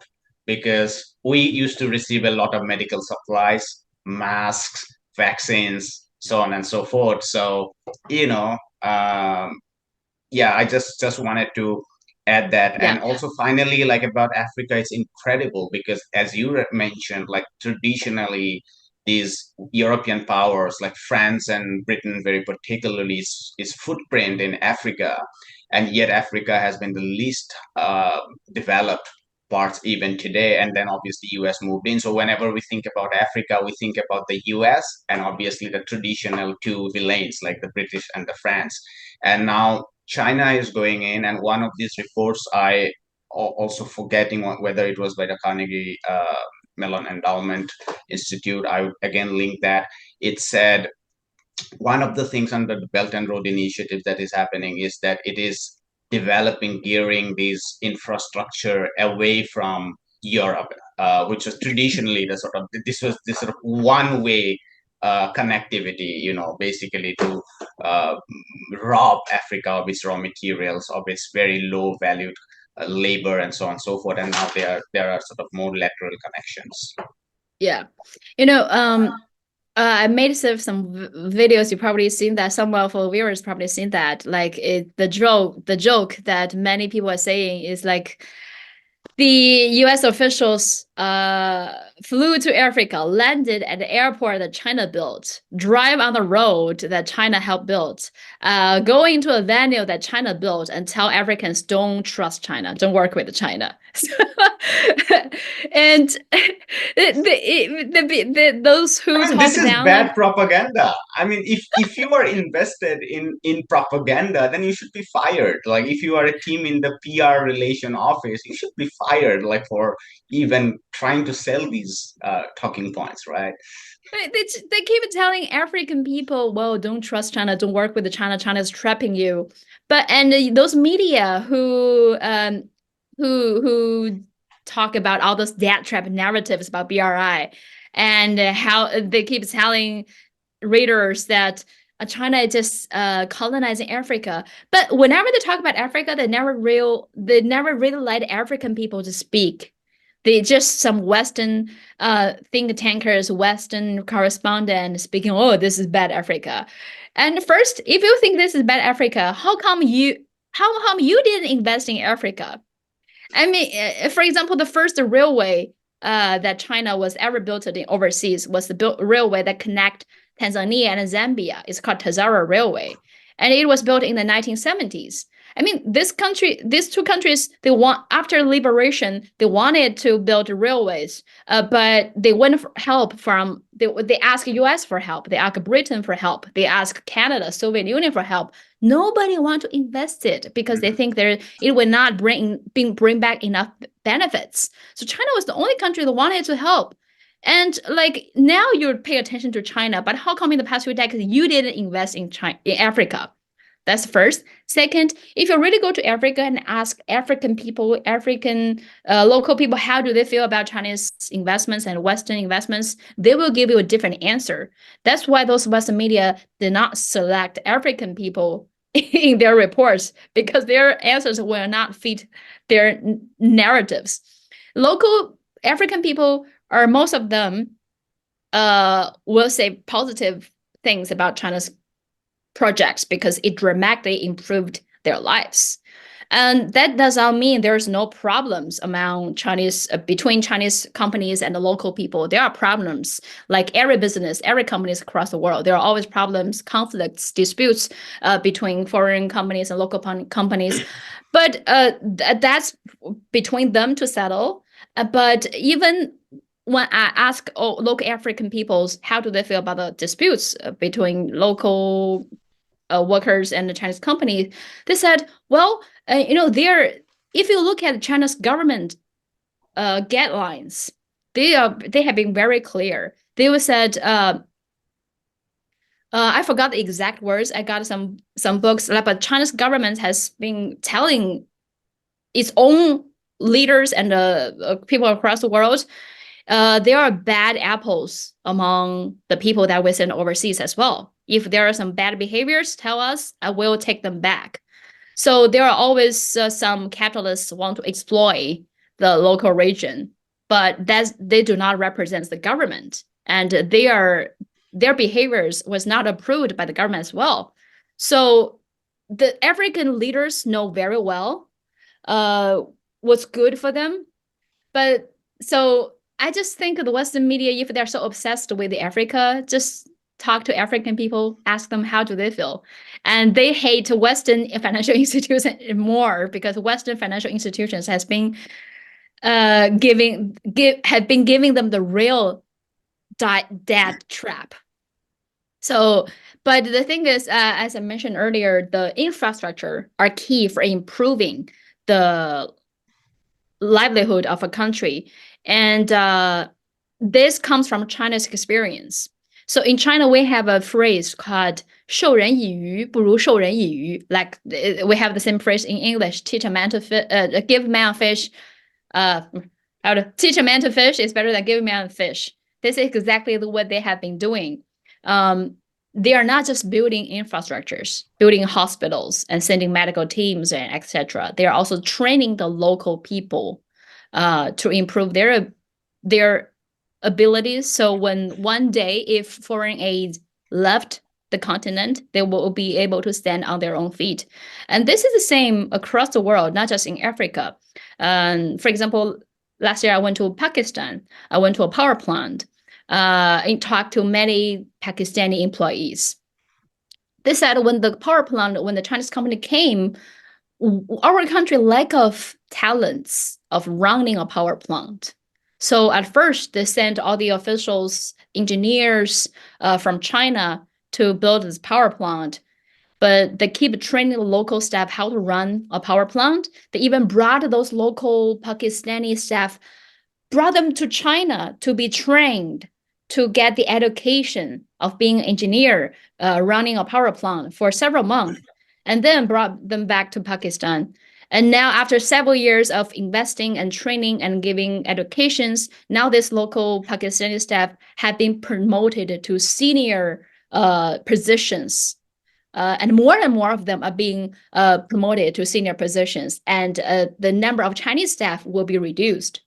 because we used to receive a lot of medical supplies, masks, vaccines, so on and so forth. So, I just wanted to add that. And also finally, like, about Africa, it's incredible because, as you mentioned, like, traditionally these European powers like France and Britain very particularly is footprint in Africa, and yet Africa has been the least developed parts even today. And then obviously US moved in. So whenever we think about Africa, we think about the US and obviously the traditional two villains like the British and the France. And now China is going in, and one of these reports, I also forgetting whether it was by the Carnegie Mellon Endowment Institute, I would again link that. It said one of the things under the Belt and Road Initiative that is happening is that it is developing, gearing these infrastructure away from Europe, which was traditionally the sort of this sort of one way connectivity, basically to rob Africa of its raw materials, of its very low valued labor, and so on and so forth. And now there are sort of more lateral connections. Yeah, I made some videos. You probably seen that. Some of our viewers probably seen that. Like the joke that many people are saying is like, the U.S. officials flew to Africa, landed at the airport that China built, drive on the road that China helped build, go into a venue that China built, and tell Africans, don't trust China, don't work with China. And those who talk this is down bad propaganda. I mean, if you are invested in propaganda, then you should be fired. Like, if you are a team in the PR relation office, you should be fired like for even trying to sell these talking points, right? They keep telling African people, well, don't trust China, don't work with China, China's trapping you. But and those media who talk about all those debt trap narratives about BRI and how they keep telling readers that China is just colonizing Africa. But whenever they talk about Africa, they never really let African people to speak. They just some Western think tankers, Western correspondent speaking, oh, this is bad Africa. And first, if you think this is bad Africa, how come you didn't invest in Africa? I mean, for example, the first railway that China was ever built in overseas was the railway that connect Tanzania and Zambia. It's called Tazara Railway, and it was built in the 1970s. I mean, these two countries, they want after liberation, they wanted to build railways, but they went for help from they asked U.S. for help, they asked Britain for help, they asked Canada, Soviet Union for help. Nobody want to invest it because they think it will not bring back enough benefits. So China was the only country that wanted to help. And like now you pay attention to China, but how come in the past few decades you didn't invest in China, in Africa? That's first. Second, if you really go to Africa and ask African people, African local people, how do they feel about Chinese investments and Western investments, they will give you a different answer. That's why those Western media did not select African people in their reports, because their answers will not fit their narratives. Local African people, or most of them, will say positive things about China's projects because it dramatically improved their lives. And that does not mean there's no problems among Chinese between Chinese companies and the local people. There are problems, like every business, every companies across the world. There are always problems, conflicts, disputes between foreign companies and local companies. But that's between them to settle. But even when I ask local African peoples, how do they feel about the disputes between local workers and the Chinese company, they said, well, if you look at China's government guidelines, they have been very clear. They said, I forgot the exact words. I got some books, but China's government has been telling its own leaders and people across the world, there are bad apples among the people that we send overseas as well. If there are some bad behaviors, tell us, I will take them back. So there are always some capitalists want to exploit the local region, but they do not represent the government, and their behaviors was not approved by the government as well. So the African leaders know very well what's good for them, but so I just think the Western media, if they're so obsessed with Africa, just talk to African people, ask them how do they feel. And they hate Western financial institutions more because Western financial institutions have been giving them the real debt trap. So, but the thing is, as I mentioned earlier, the infrastructure are key for improving the livelihood of a country. And this comes from China's experience. So in China, we have a phrase called 授人以鱼不如授人以渔. Like we have the same phrase in English, teach a man to give man a fish. Teach a man to fish is better than give a man a fish. This is exactly what they have been doing. They are not just building infrastructures, building hospitals and sending medical teams and etc. They are also training the local people to improve their abilities. So when one day, if foreign aid left the continent, they will be able to stand on their own feet. And this is the same across the world, not just in Africa. For example, last year I went to Pakistan. I went to a power plant and talked to many Pakistani employees. They said when the Chinese company came, our country lack of talents of running a power plant. So at first, they sent all the officials, engineers from China to build this power plant. but they keep training the local staff how to run a power plant. They even brought those local Pakistani staff, brought them to China to be trained, to get the education of being an engineer, running a power plant for several months, and then brought them back to Pakistan. And now, after several years of investing and training and giving educations, now this local Pakistani staff have been promoted to senior positions. And more of them are being promoted to senior positions. And the number of Chinese staff will be reduced.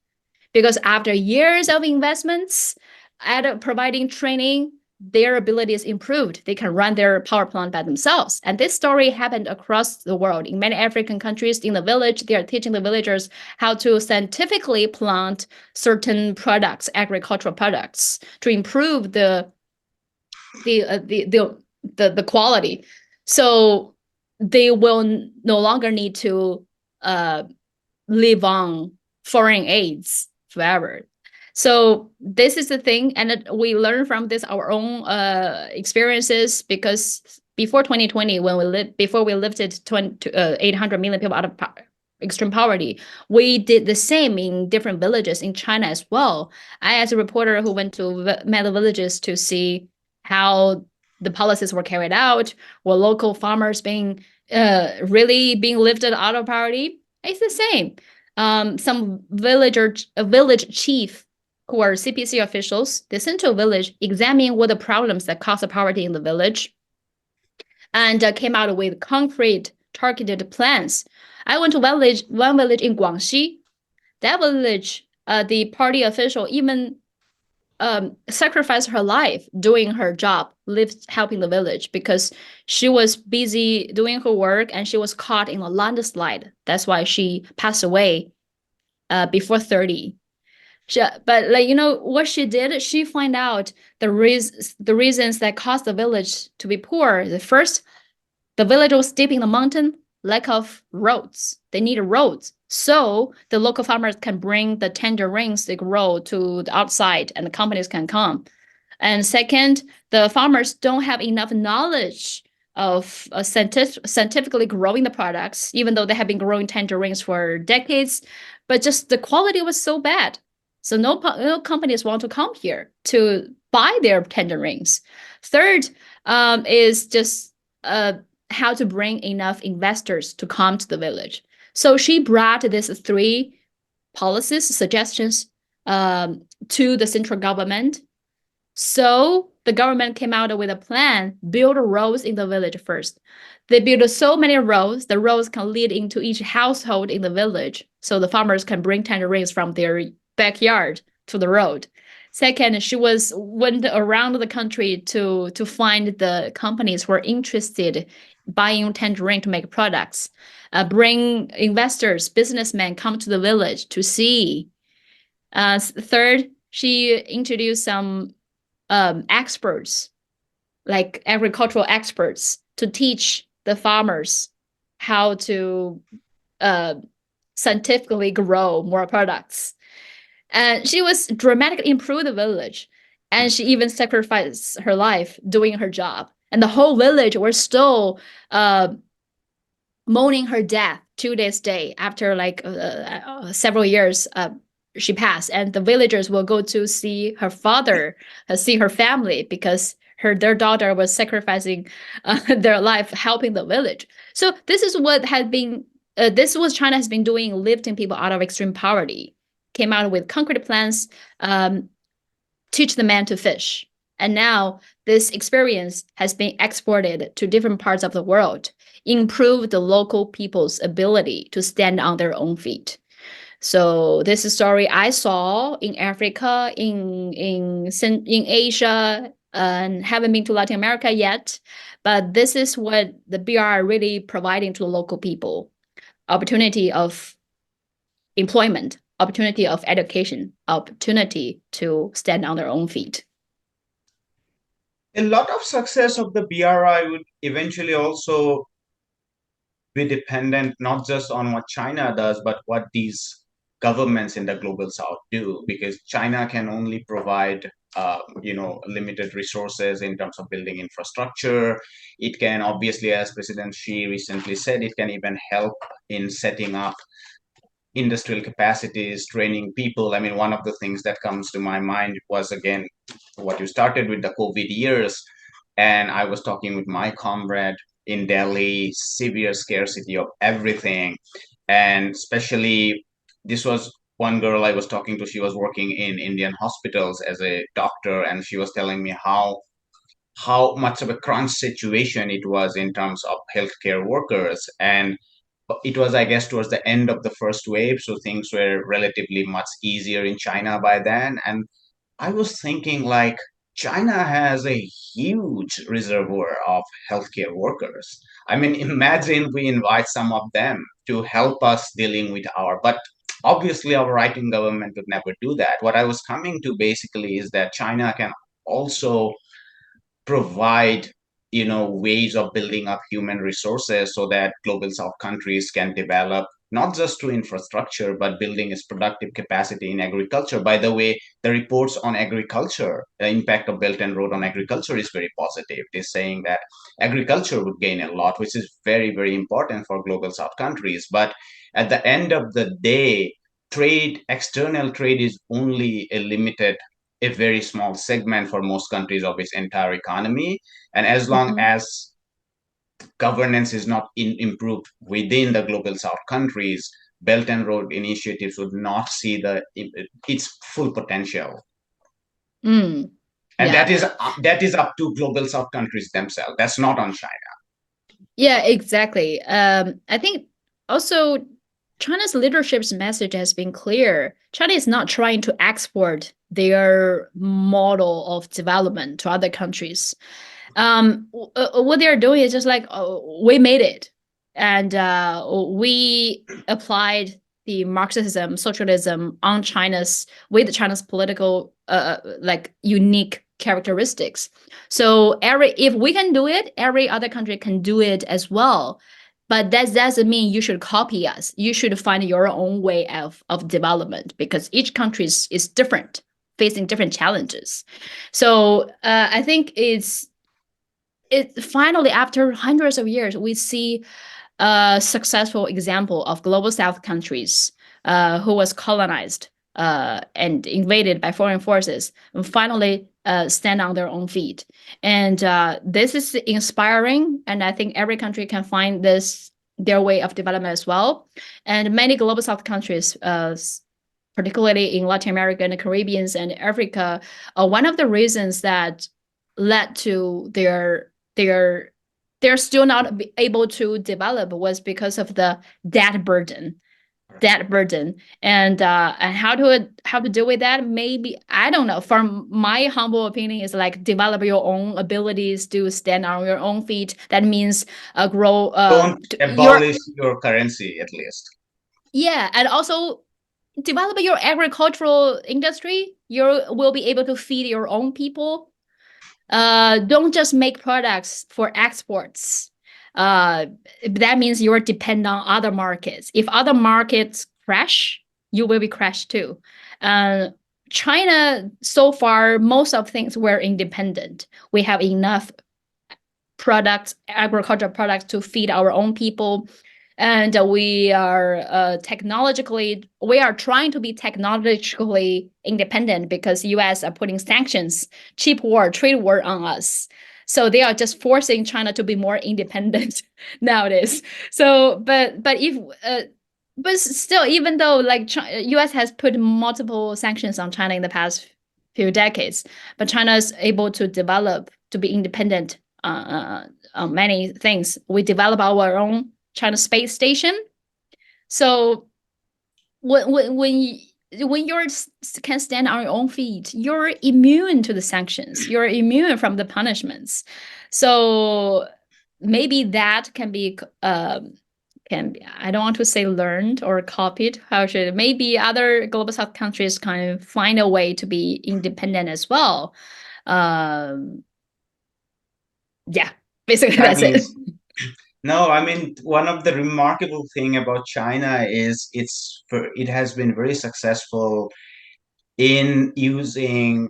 Because after years of investments at providing training, their ability is improved. They can run their power plant by themselves. And this story happened across the world. In many African countries, in the village, they are teaching the villagers how to scientifically plant certain products, agricultural products, to improve the quality. So they will no longer need to live on foreign aids forever. So this is the thing, and we learn from this our own experiences, because before 2020, before we lifted 800 million people out of extreme poverty, we did the same in different villages in China as well. I, as a reporter who went to many villages to see how the policies were carried out, were local farmers being really being lifted out of poverty. It's the same. Some village chief who are CPC officials, they sent to a village, examine what the problems that cause the poverty in the village, and came out with concrete targeted plans. I went to one village in Guangxi. That village, the party official even sacrificed her life doing her job, helping the village, because she was busy doing her work and she was caught in a landslide. That's why she passed away before 30. But what she did, she find out the reasons that caused the village to be poor. The first, the village was deep in the mountain, lack of roads. They need roads. So the local farmers can bring the tangerines they grow to the outside and the companies can come. And second, the farmers don't have enough knowledge of scientifically growing the products, even though they have been growing tangerines for decades, but just the quality was so bad. So no companies want to come here to buy their tangerines. Third, is just how to bring enough investors to come to the village. So she brought these 3 policies, suggestions to the central government. So the government came out with a plan, build roads in the village first. They built so many roads, the roads can lead into each household in the village. So the farmers can bring tangerines from their backyard to the road. Second, she went around the country to find the companies who are interested buying tangerine to make products. Bring investors, businessmen come to the village to see. Third, she introduced some experts, like agricultural experts, to teach the farmers how to scientifically grow more products. And she was dramatically improved the village. And she even sacrificed her life doing her job. And the whole village were still mourning her death to this day, after like several years she passed. And the villagers will go to see her father, see her family, because their daughter was sacrificing their life helping the village. So this is what had been, this was China has been doing, lifting people out of extreme poverty. Came out with concrete plans, teach the man to fish. And now this experience has been exported to different parts of the world, improve the local people's ability to stand on their own feet. So this is a story I saw in Africa, in Asia, and haven't been to Latin America yet. But this is what the BRI really providing to the local people: opportunity of employment, opportunity of education, opportunity to stand on their own feet. A lot of success of the BRI would eventually also be dependent not just on what China does, but what these governments in the global south do, because China can only provide limited resources in terms of building infrastructure. It can obviously, as President Xi recently said, it can even help in setting up industrial capacities, training people. I mean, one of the things that comes to my mind was, again, what you started with the COVID years. And I was talking with my comrade in Delhi, severe scarcity of everything. And especially, this was one girl I was talking to. She was working in Indian hospitals as a doctor, and she was telling me how much of a crunch situation it was in terms of healthcare workers. And it was, I guess, towards the end of the first wave, so things were relatively much easier in China by then. And I was thinking, like, China has a huge reservoir of healthcare workers. I mean, imagine we invite some of them to help us dealing with but obviously our right-wing government would never do that. What I was coming to basically is that China can also provide ways of building up human resources so that global south countries can develop not just through infrastructure but building its productive capacity in agriculture. By the way, the reports on agriculture, the impact of belt and road on agriculture is very positive. It is saying that agriculture would gain a lot, which is very, very important for global south countries. But at the end of the day, external trade is only a very small segment for most countries of its entire economy. And as long Mhm. as governance is not improved within the global south countries, Belt and Road initiatives would not see its full potential. Mm, And yeah. that is up to global south countries themselves. That's not on China. Yeah, exactly. I think also China's leadership's message has been clear. China is not trying to export their model of development to other countries. What they're doing is just like, oh, we made it, and we applied the Marxism, socialism on China's political like unique characteristics. So if we can do it, every other country can do it as well. But that doesn't mean you should copy us. You should find your own way of development because each country is different, facing different challenges. So I think it finally, after hundreds of years, we see a successful example of global South countries who was colonized and invaded by foreign forces and finally stand on their own feet. And this is inspiring, and I think every country can find this their way of development as well. And many global South countries, particularly in Latin America and the Caribbean and Africa, one of the reasons that led to they're still not able to develop was because of the debt burden. And how to deal with that, maybe, I don't know, from my humble opinion, is like develop your own abilities to stand on your own feet. That means grow Don't your abolish your currency, at least. yeah, and also develop your agricultural industry. You will be able to feed your own people. Don't just make products for exports. That means you're dependent on other markets. If other markets crash, you will be crashed too. Uh, China, so far, most of things were independent. We have enough products, agricultural products, to feed our own people. And we are we are trying to be technologically independent because US are putting sanctions, trade war on us. So they are just forcing China to be more independent nowadays. So, but still, even though like US has put multiple sanctions on China in the past few decades, but China is able to develop to be independent on many things. We develop our own China space station. So when you can stand on your own feet, you're immune to the sanctions. You're immune from the punishments. So maybe that can be I don't want to say learned or copied. How should maybe other global South countries kind of find a way to be independent as well. Um, yeah, basically that's Exactly. it. No, I mean, one of the remarkable thing about China is it has been very successful in using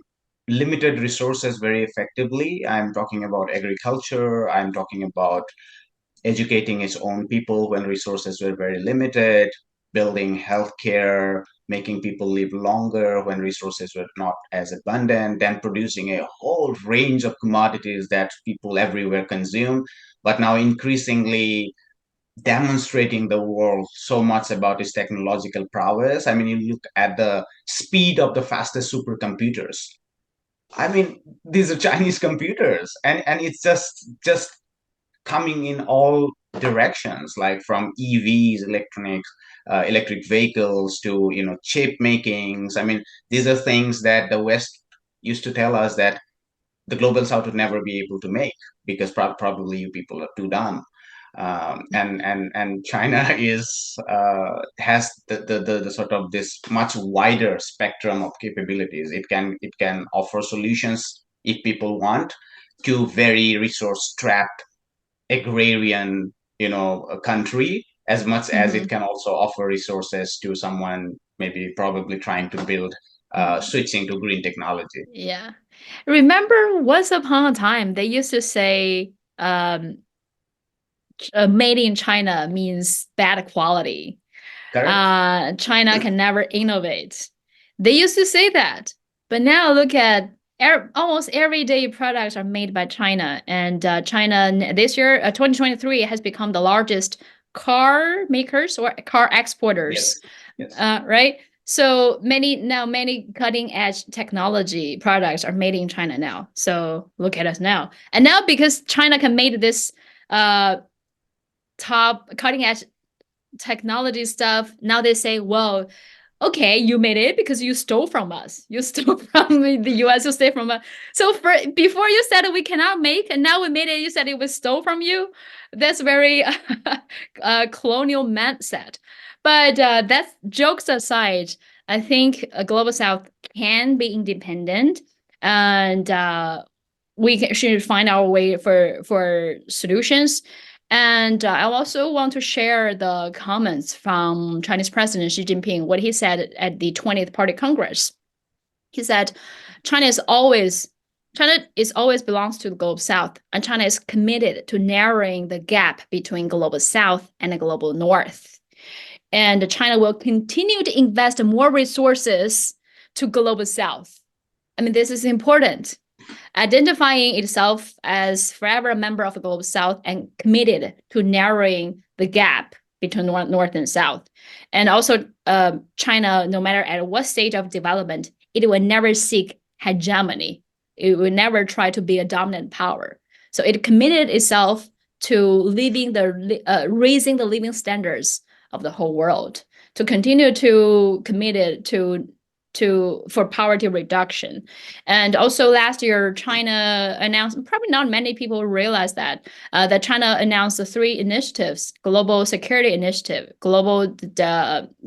limited resources very effectively. I'm talking about agriculture. I'm talking about educating its own people when resources were very limited, building healthcare, making people live longer when resources were not as abundant, then producing a whole range of commodities that people everywhere consume, but now increasingly demonstrating the world so much about its technological prowess. I mean, you look at the speed of the fastest supercomputers. I mean, these are Chinese computers, and it's just coming in all directions, like from EVs, electronics, electric vehicles to chip makings. I mean, these are things that the West used to tell us that the global South would never be able to make because probably you people are too dumb. And China is has the sort of this much wider spectrum of capabilities. It can offer solutions if people want to very resource strapped agrarian a country, as much as it Mm-hmm. can also offer resources to someone maybe probably trying to build Mm. switching to green technology. Yeah. Remember once upon a time they used to say made in China means bad quality. Correct. China can never innovate. They used to say that, but now look at almost everyday products are made by China, and China this year, 2023, has become the largest car makers or car exporters, Yes. Yes. right? So many cutting edge technology products are made in China now. So look at us now, and now because China can make this uh top cutting edge technology stuff. Now they say, well, okay, you made it because you stole from us. You stole from the US, you stole from us. So before you said we cannot make, and now we made it, you said it was stole from you. That's very colonial mindset. But that's jokes aside. I think a global South can be independent, and should find our way for solutions. And I also want to share the comments from Chinese President Xi Jinping, what he said at the 20th Party Congress. He said, China is always China is always belongs to the global South, and China is committed to narrowing the gap between global South and the global North. And China will continue to invest more resources to global South. I mean, this is important, identifying itself as forever a member of the global South and committed to narrowing the gap between North and South. And also, China, no matter at what stage of development, it will never seek hegemony. It will never try to be a dominant power. So it committed itself to raising the living standards of the whole world, to continue to committed to for poverty reduction. And also last year, China announced, probably not many people realize that China announced the three initiatives: Global Security Initiative, Global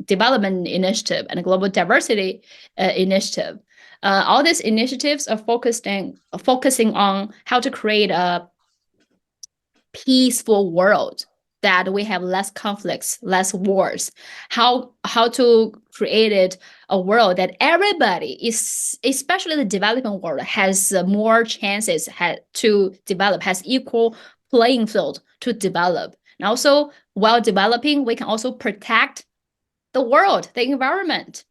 Development Initiative, and Global Diversity Initiative. All these initiatives are focusing on how to create a peaceful world, that we have less conflicts, less wars, how to create it a world that everybody is, especially the developing world, has more chances to develop, has equal playing field to develop. And also, while developing, we can also protect the world, the environment,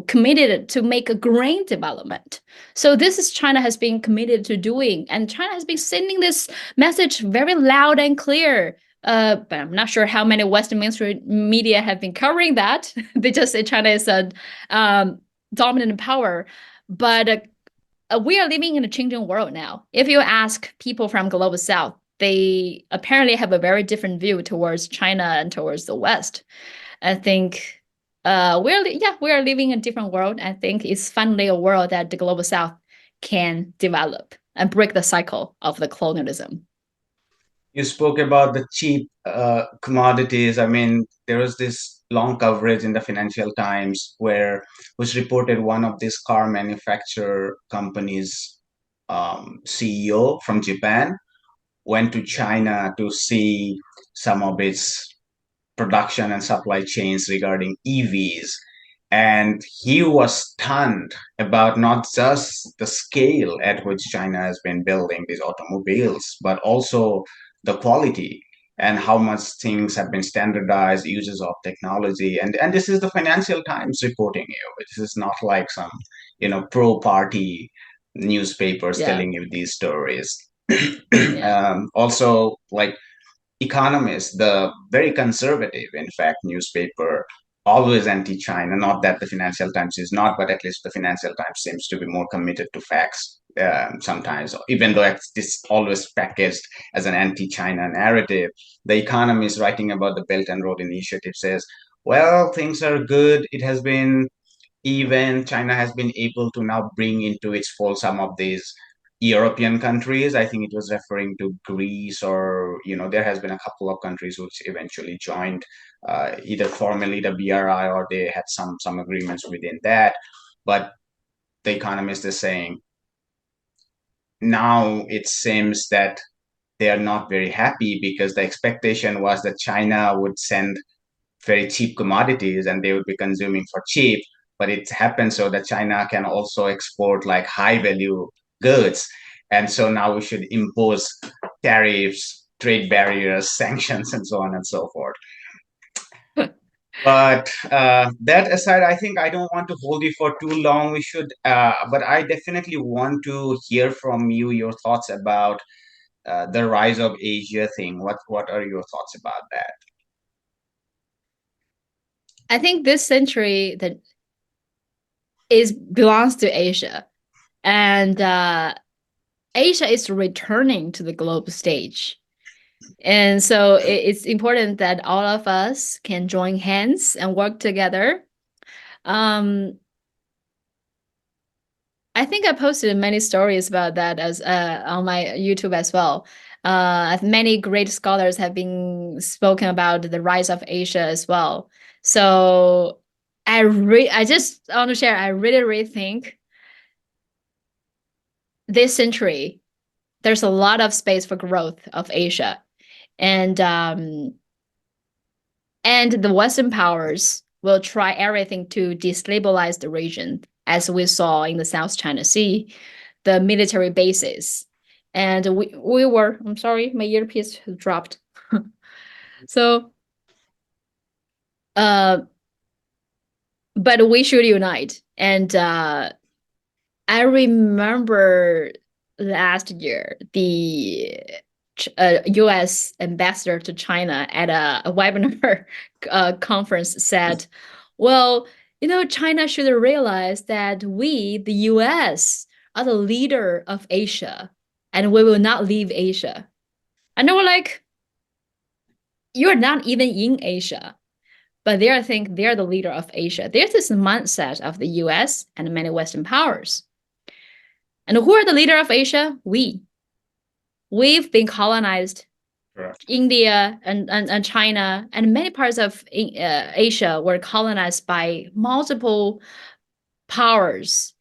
committed to make a green development. So this is China has been committed to doing, and China has been sending this message very loud and clear. But I'm not sure how many Western mainstream media have been covering that. They just say China is a dominant power, but we are living in a changing world now. If you ask people from global South, they apparently have a very different view towards China and towards the West. I think we are living in a different world. I think it's finally a world that the global South can develop and break the cycle of the colonialism. You spoke about the cheap commodities. I mean, there was this long coverage in the Financial Times where was reported one of these car manufacturer companies CEO from Japan went to China to see some of its production and supply chains regarding EVs. And he was stunned about not just the scale at which China has been building these automobiles, but also the quality and how much things have been standardized, uses of technology. And this is the Financial Times reporting you. This is not like some, pro-party newspapers Yeah. telling you these stories. Yeah. Also, like Economist, the very conservative, in fact, newspaper, always anti-China. Not that the Financial Times is not, but at least the Financial Times seems to be more committed to facts sometimes, even though it's always packaged as an anti-China narrative. The Economist, writing about the Belt and Road Initiative, says, well, things are good. It has been even China has been able to now bring into its fold some of these European countries. I think it was referring to Greece, or there has been a couple of countries which eventually joined either formally the BRI, or they had some agreements within that. But the Economist is saying now it seems that they are not very happy, because the expectation was that China would send very cheap commodities and they would be consuming for cheap. But it happens so that China can also export like high value goods. And so now we should impose tariffs, trade barriers, sanctions, and so on and so forth. But that aside, I think I don't want to hold you for too long. We should, but I definitely want to hear from you your thoughts about the rise of Asia thing. What are your thoughts about that? I think this century that is belongs to Asia, and Asia is returning to the global stage. And so it's important that all of us can join hands and work together. Um, I think I posted many stories about that as on my YouTube as well. Many great scholars have been spoken about the rise of Asia as well. So I just want to share. I really think this century there's a lot of space for growth of Asia, and the Western powers will try everything to destabilize the region, as we saw in the South China Sea, the military bases. And we were, I'm sorry, my earpiece dropped. So, but we should unite. And I remember last year, the U.S. ambassador to China at a webinar conference said, well, China should realize that we, the U.S., are the leader of Asia, and we will not leave Asia. And they were like, you're not even in Asia, but they think they're the leader of Asia. There's this mindset of the U.S. and many Western powers. And who are the leader of Asia? We've been colonized. Correct. India and China and many parts of Asia were colonized by multiple powers.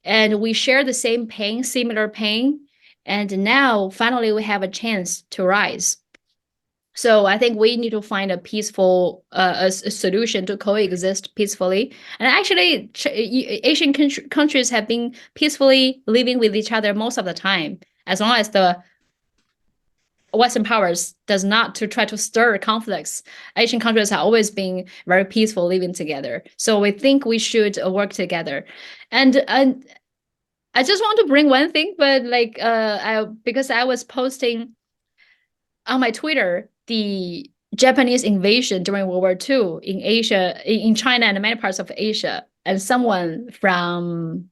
And we share the same pain, similar pain. And now finally we have a chance to rise. So I think we need to find a peaceful a solution to coexist peacefully. And actually, Asian countries have been peacefully living with each other most of the time, as long as the Western powers does not to try to stir conflicts. Asian countries have always been very peaceful living together. So we think we should work together. And I just want to bring one thing, but because I was posting on my Twitter the Japanese invasion during World War II in Asia, in China and many parts of Asia, and someone from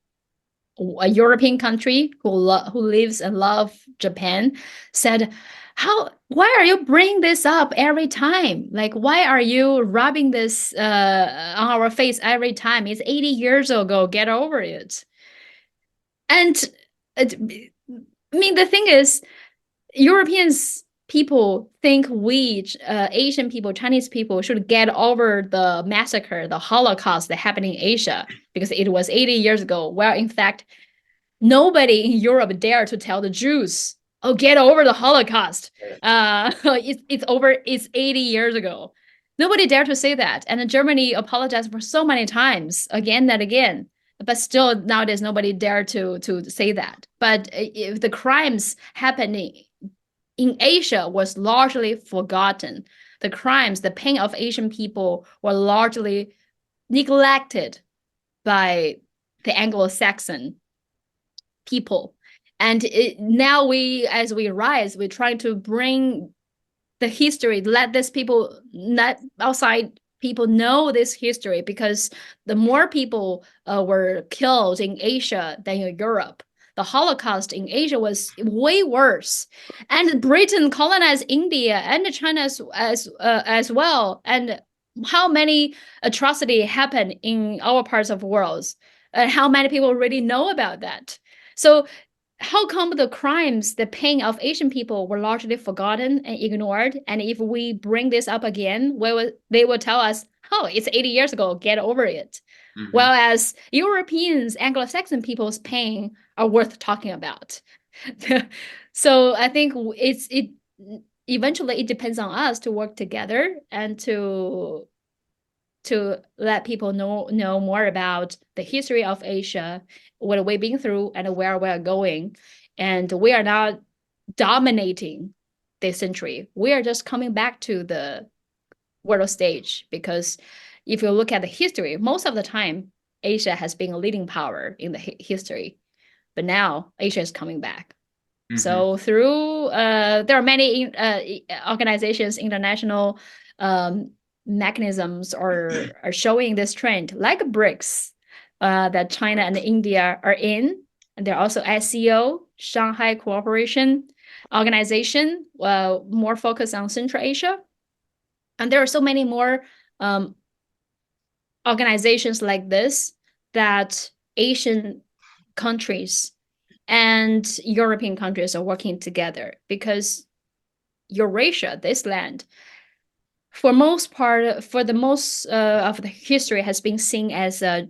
a European country who lives and loves Japan said, why are you bringing this up every time? Like, why are you rubbing this on our face every time? It's 80 years ago. Get over it. And I mean, the thing is, Europeans people think we, Asian people, Chinese people, should get over the massacre, the Holocaust that happened in Asia, because it was 80 years ago. Well, in fact, nobody in Europe dared to tell the Jews, "Oh, get over the Holocaust. It's over. It's 80 years ago." Nobody dared to say that. And Germany apologized for so many times, again and again. But still, nowadays, nobody dared to say that. But if the crimes happening in Asia was largely forgotten. The crimes, the pain of Asian people were largely neglected by the Anglo-Saxon people. And now as we rise, we're trying to bring the history, let this people, not outside people know this history, because the more people were killed in Asia than in Europe. The Holocaust in Asia was way worse, and Britain colonized India and China as well. And how many atrocity happened in our parts of the world, and how many people really know about that? So how come the crimes, the pain of Asian people were largely forgotten and ignored? And if we bring this up again, they will tell us, oh, it's 80 years ago, get over it. Mm-hmm. Whereas Europeans, Anglo-Saxon people's pain are worth talking about. So I think eventually it depends on us to work together and to let people know more about the history of Asia, what we've been through, and where we're going. And we are not dominating this century. We are just coming back to the world stage, because if you look at the history, most of the time, Asia has been a leading power in the history. But now Asia is coming back. Mm-hmm. So through, there are many organizations, international mechanisms are showing this trend, like BRICS, that China and India are in. And they're also SCO, Shanghai Cooperation Organization, more focused on Central Asia. And there are so many more organizations like this that Asian countries and European countries are working together, because Eurasia, this land, for the most of the history, has been seen as a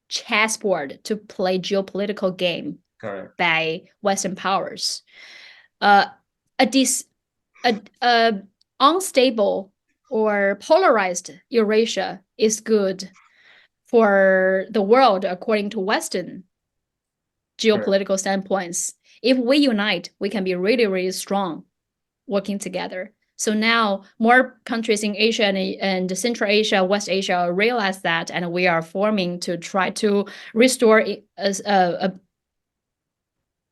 chessboard to play geopolitical game. Correct. By Western powers. Unstable or polarized Eurasia is good for the world according to Western geopolitical standpoints. If we unite, we can be really, really strong working together. So now more countries in Asia and Central Asia, West Asia realize that, and we are forming to try to restore a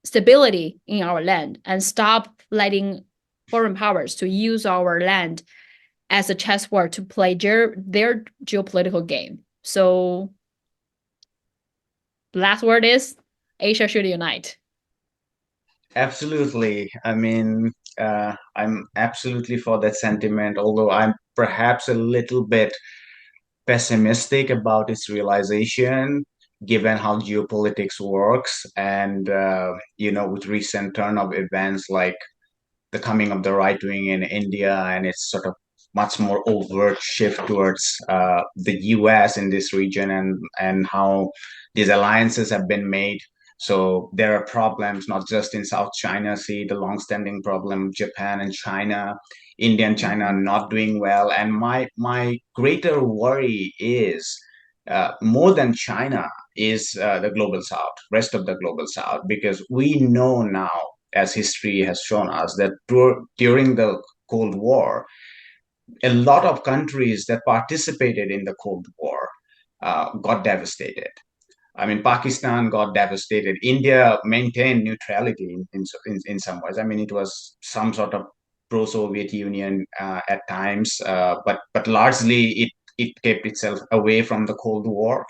stability in our land and stop letting foreign powers to use our land as a chessboard to play their geopolitical game. So the last word is Asia should unite. Absolutely. I mean, I'm absolutely for that sentiment, although I'm perhaps a little bit pessimistic about its realization, given how geopolitics works. And, with recent turn of events like the coming of the right wing in India and its sort of much more overt shift towards the US in this region, and how these alliances have been made. So there are problems not just in South China Sea, the longstanding problem, Japan and China, India and China are not doing well. And my greater worry is more than China is the global South, rest of the global South, because we know now, as history has shown us, that during the Cold War, a lot of countries that participated in the Cold War got devastated. I mean, Pakistan got devastated. India maintained neutrality in some ways. I mean, it was some sort of pro-Soviet Union at times, but largely it kept itself away from the Cold War,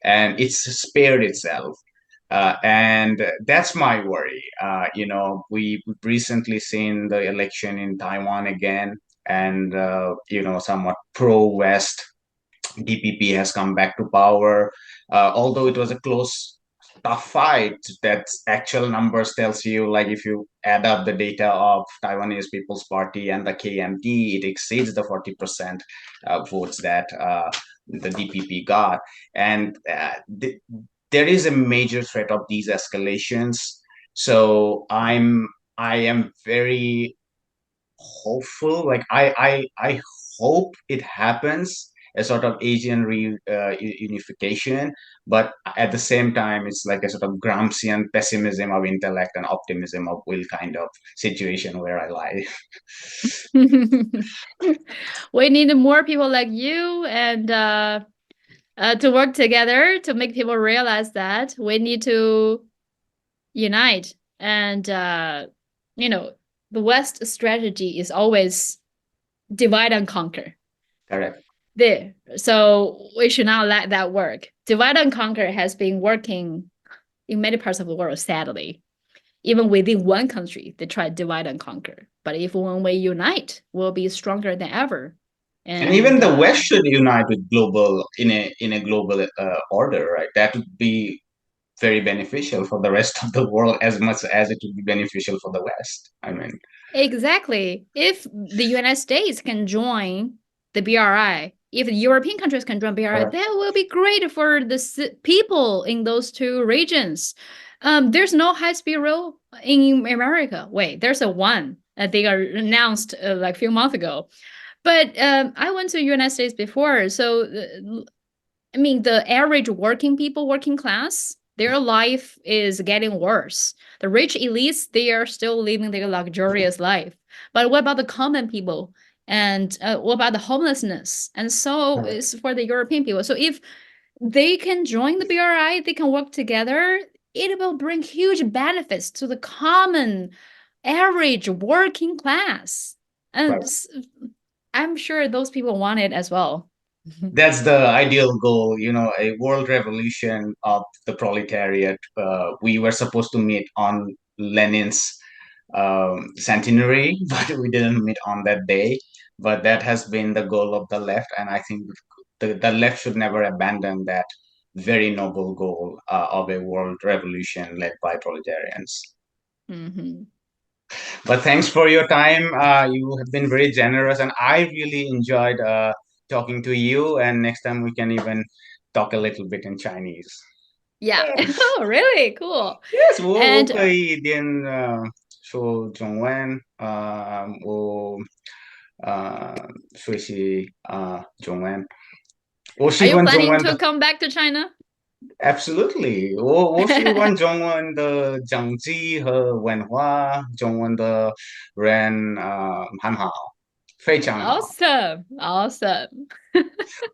and it's spared itself. And that's my worry. We've recently seen the election in Taiwan again, and somewhat pro-West DPP has come back to power. Although it was a close, tough fight, that actual numbers tells you, like, if you add up the data of Taiwanese People's Party and the KMT, it exceeds the 40% votes that the DPP got. And there is a major threat of these escalations. So I am very hopeful. Like I hope it happens, a sort of Asian unification, but at the same time, it's like a sort of Gramscian pessimism of intellect and optimism of will kind of situation where I lie. We need more people like you and to work together to make people realize that we need to unite. And you know, the West strategy is always divide and conquer. Correct. There. So we should not let that work. Divide and conquer has been working in many parts of the world, sadly. Even within one country, they try to divide and conquer. But if when we unite, we'll be stronger than ever. And even And the West should unite with global in a global order, right? That would be very beneficial for the rest of the world as much as it would be beneficial for the West. I mean, exactly. If the United States can join the BRI, if the European countries can join BRI, correct, that will be great for the people in those two regions. There's no high-speed rail in America. Wait, there's a one that they are announced like a few months ago. But I went to United States before, so I mean, the average working people, working class, their life is getting worse. The rich elites, they are still living their luxurious life. But what about the common people? And what about the homelessness? And so correct, it's for the European people. So if they can join the BRI, they can work together, it will bring huge benefits to the common average working class. And right. I'm sure those people want it as well. That's the ideal goal, a world revolution of the proletariat. We were supposed to meet on Lenin's centenary, but we didn't meet on that day. But that has been the goal of the left, and I think the left should never abandon that very noble goal of a world revolution led by proletarians. Mm-hmm. But thanks for your time. You have been very generous, and I really enjoyed talking to you. And next time we can even talk a little bit in Chinese. Yeah. Oh, really? Cool. Yes, 我 And 可以一点说中文，我学习中文，我 are 喜 you 欢中 planning 文的 to come back to China? Absolutely，我喜欢中文的政治和文化，中文的人很好，非常好。Awesome. Awesome.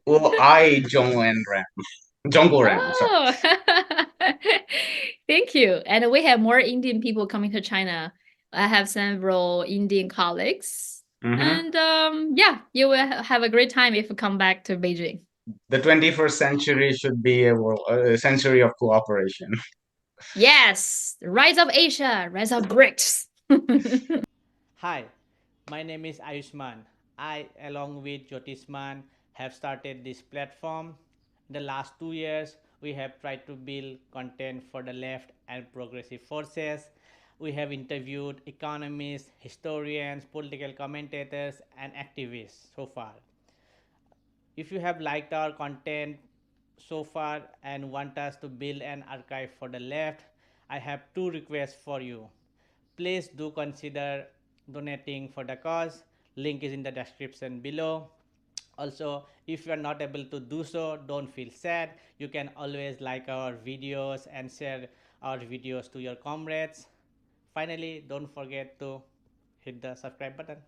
我爱中文人，中国人，sorry。Oh, thank you. And we have more Indian people coming to China. I have several Indian colleagues. Mhm. And yeah, you will have a great time if you come back to Beijing. The 21st century should be a century of cooperation. Yes, rise of Asia, rise of BRICS. Hi, my name is Ayushman. I, along with Jyotisman, have started this platform. In the last 2 years, we have tried to build content for the left and progressive forces. We have interviewed economists, historians, political commentators, and activists so far. If you have liked our content so far and want us to build an archive for the left, I have two requests for you. Please do consider donating for the cause. Link is in the description below. Also, if you are not able to do so, don't feel sad. You can always like our videos and share our videos to your comrades. Finally, don't forget to hit the subscribe button.